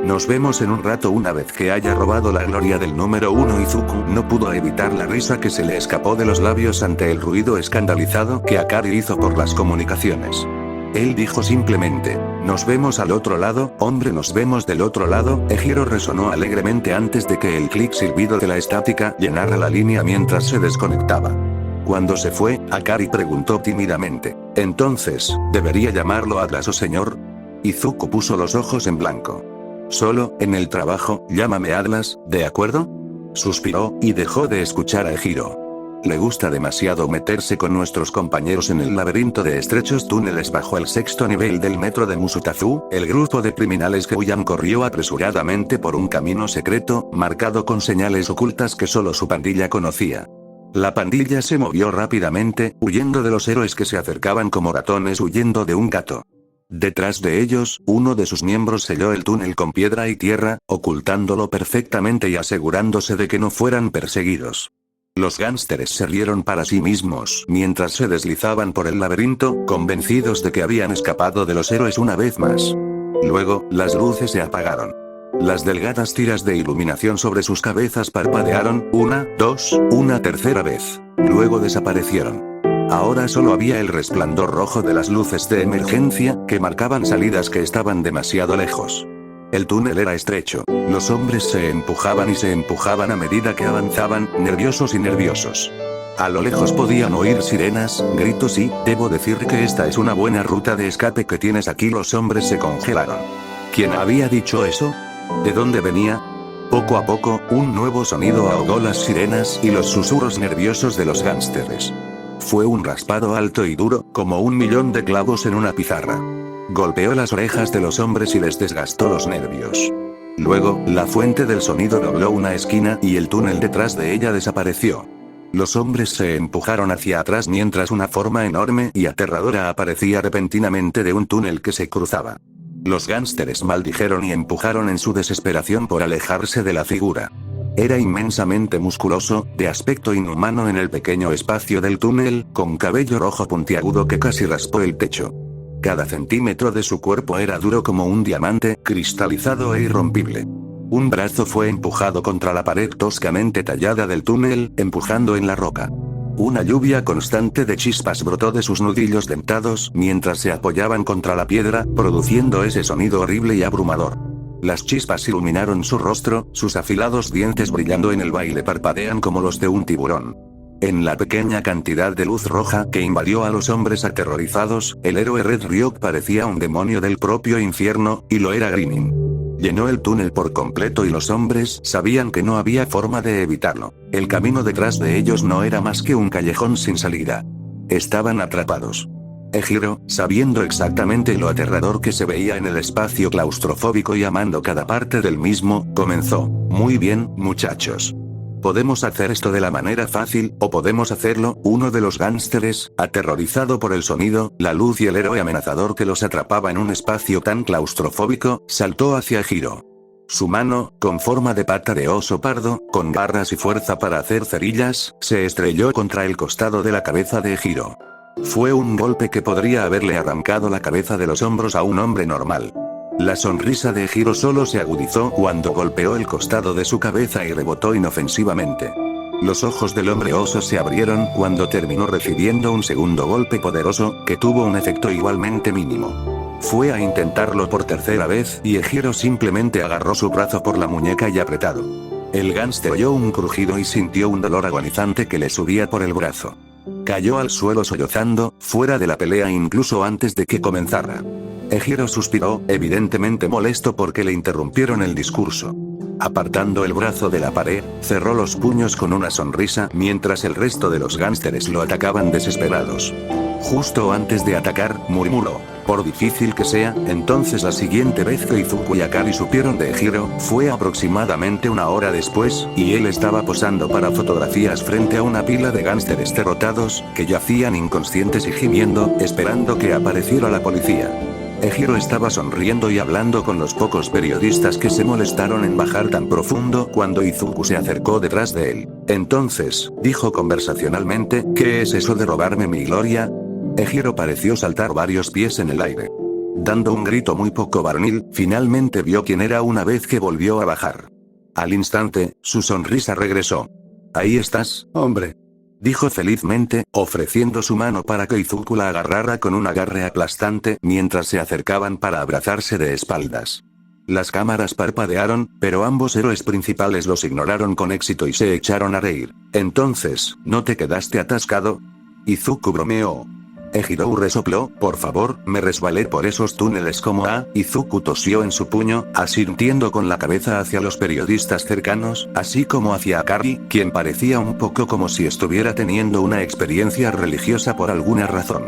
Nos vemos en un rato. Una vez que haya robado la gloria del número 1, Izuku no pudo evitar la risa que se le escapó de los labios ante el ruido escandalizado que Akari hizo por las comunicaciones. Él dijo simplemente, nos vemos al otro lado, hombre, nos vemos del otro lado. Ejiro resonó alegremente antes de que el clic silbido de la estática llenara la línea mientras se desconectaba. Cuando se fue, Akari preguntó tímidamente, entonces, ¿debería llamarlo Atlas o señor? Izuku puso los ojos en blanco. Solo, en el trabajo, llámame Atlas, ¿de acuerdo? Suspiró, y dejó de escuchar a Ejiro. Le gusta demasiado meterse con nuestros compañeros en el laberinto de estrechos túneles bajo el sexto nivel del metro de Musutazu. El grupo de criminales que huyan corrió apresuradamente por un camino secreto, marcado con señales ocultas que solo su pandilla conocía. La pandilla se movió rápidamente, huyendo de los héroes que se acercaban como ratones huyendo de un gato. Detrás de ellos, uno de sus miembros selló el túnel con piedra y tierra, ocultándolo perfectamente y asegurándose de que no fueran perseguidos. Los gánsteres se rieron para sí mismos mientras se deslizaban por el laberinto, convencidos de que habían escapado de los héroes una vez más. Luego, las luces se apagaron. Las delgadas tiras de iluminación sobre sus cabezas parpadearon, una tercera vez. Luego desaparecieron. Ahora solo había el resplandor rojo de las luces de emergencia, que marcaban salidas que estaban demasiado lejos. El túnel era estrecho, los hombres se empujaban y se empujaban a medida que avanzaban, nerviosos y nerviosos. A lo lejos podían oír sirenas, gritos y, debo decir que esta es una buena ruta de escape que tienes aquí. Los hombres se congelaron. ¿Quién había dicho eso? ¿De dónde venía? Poco a poco, un nuevo sonido ahogó las sirenas y los susurros nerviosos de los gánsteres. Fue un raspado alto y duro, como 1.000.000 de clavos en una pizarra. Golpeó las orejas de los hombres y les desgastó los nervios. Luego, la fuente del sonido dobló una esquina y el túnel detrás de ella desapareció. Los hombres se empujaron hacia atrás mientras una forma enorme y aterradora aparecía repentinamente de un túnel que se cruzaba. Los gánsteres maldijeron y empujaron en su desesperación por alejarse de la figura. Era inmensamente musculoso, de aspecto inhumano en el pequeño espacio del túnel, con cabello rojo puntiagudo que casi raspó el techo. Cada centímetro de su cuerpo era duro como un diamante, cristalizado e irrompible. Un brazo fue empujado contra la pared toscamente tallada del túnel, empujando en la roca. Una lluvia constante de chispas brotó de sus nudillos dentados mientras se apoyaban contra la piedra, produciendo ese sonido horrible y abrumador. Las chispas iluminaron su rostro, sus afilados dientes brillando en el baile parpadean como los de un tiburón. En la pequeña cantidad de luz roja que invadió a los hombres aterrorizados, el héroe Red Ryuk parecía un demonio del propio infierno, y lo era Grimming. Llenó el túnel por completo y los hombres sabían que no había forma de evitarlo. El camino detrás de ellos no era más que un callejón sin salida. Estaban atrapados. Ejiro, sabiendo exactamente lo aterrador que se veía en el espacio claustrofóbico y amando cada parte del mismo, comenzó: muy bien, muchachos. Podemos hacer esto de la manera fácil, o podemos hacerlo. Uno de los gánsteres, aterrorizado por el sonido, la luz y el héroe amenazador que los atrapaba en un espacio tan claustrofóbico, saltó hacia Ejiro. Su mano, con forma de pata de oso pardo, con garras y fuerza para hacer cerillas, se estrelló contra el costado de la cabeza de Ejiro. Fue un golpe que podría haberle arrancado la cabeza de los hombros a un hombre normal. La sonrisa de Ejiro solo se agudizó cuando golpeó el costado de su cabeza y rebotó inofensivamente. Los ojos del hombre oso se abrieron cuando terminó recibiendo un segundo golpe poderoso, que tuvo un efecto igualmente mínimo. Fue a intentarlo por tercera vez y Ejiro simplemente agarró su brazo por la muñeca y apretado. El gánster oyó un crujido y sintió un dolor agonizante que le subía por el brazo. Cayó al suelo sollozando, fuera de la pelea incluso antes de que comenzara. Ejiro suspiró, evidentemente molesto porque le interrumpieron el discurso. Apartando el brazo de la pared, cerró los puños con una sonrisa mientras el resto de los gánsteres lo atacaban desesperados. Justo antes de atacar, murmuró: por difícil que sea. Entonces la siguiente vez que Izuku y Akari supieron de Ejiro, fue aproximadamente una hora después, y él estaba posando para fotografías frente a una pila de gánsteres derrotados, que yacían inconscientes y gimiendo, esperando que apareciera la policía. Ejiro estaba sonriendo y hablando con los pocos periodistas que se molestaron en bajar tan profundo cuando Izuku se acercó detrás de él. Entonces, dijo conversacionalmente: ¿qué es eso de robarme mi gloria? Ejiro pareció saltar varios pies en el aire. Dando un grito muy poco varonil, finalmente vio quién era una vez que volvió a bajar. Al instante, su sonrisa regresó. Ahí estás, hombre, dijo felizmente, ofreciendo su mano para que Izuku la agarrara con un agarre aplastante mientras se acercaban para abrazarse de espaldas. Las cámaras parpadearon, pero ambos héroes principales los ignoraron con éxito y se echaron a reír. Entonces, ¿no te quedaste atascado? Izuku bromeó. Ejiro resopló: por favor, me resbalé por esos túneles como a. Izuku tosió en su puño, asintiendo con la cabeza hacia los periodistas cercanos, así como hacia Akari, quien parecía un poco como si estuviera teniendo una experiencia religiosa por alguna razón.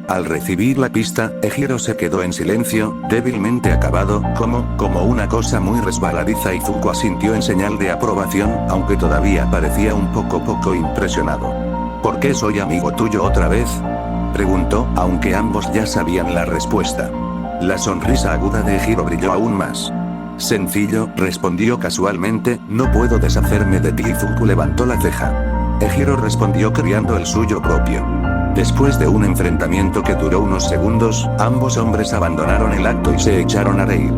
Al recibir la pista, Ejiro se quedó en silencio, débilmente acabado, como una cosa muy resbaladiza. Izuku asintió en señal de aprobación, aunque todavía parecía un poco impresionado. ¿Por qué soy amigo tuyo otra vez?, preguntó, aunque ambos ya sabían la respuesta. La sonrisa aguda de Ejiro brilló aún más. Sencillo, respondió casualmente, no puedo deshacerme de ti. Izuku levantó la ceja. Ejiro respondió creando el suyo propio. Después de un enfrentamiento que duró unos segundos, ambos hombres abandonaron el acto y se echaron a reír.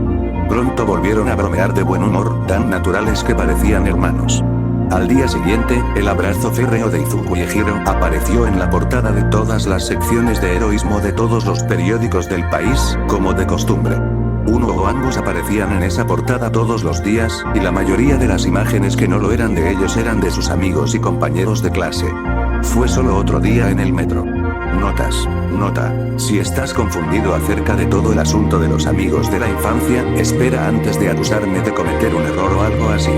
Pronto volvieron a bromear de buen humor, tan naturales que parecían hermanos. Al día siguiente, el abrazo férreo de Izuku y Ejiro apareció en la portada de todas las secciones de heroísmo de todos los periódicos del país, como de costumbre. Uno o ambos aparecían en esa portada todos los días, y la mayoría de las imágenes que no lo eran de ellos eran de sus amigos y compañeros de clase. Fue solo otro día en el metro. Nota. Si estás confundido acerca de todo el asunto de los amigos de la infancia, espera antes de acusarme de cometer un error o algo así.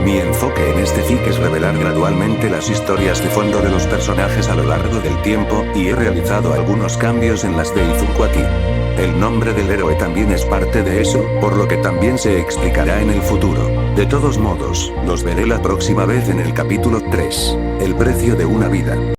Mi enfoque en este fic es revelar gradualmente las historias de fondo de los personajes a lo largo del tiempo, y he realizado algunos cambios en las de Izuku Aki. El nombre del héroe también es parte de eso, por lo que también se explicará en el futuro. De todos modos, los veré la próxima vez en el capítulo 3, el precio de una vida.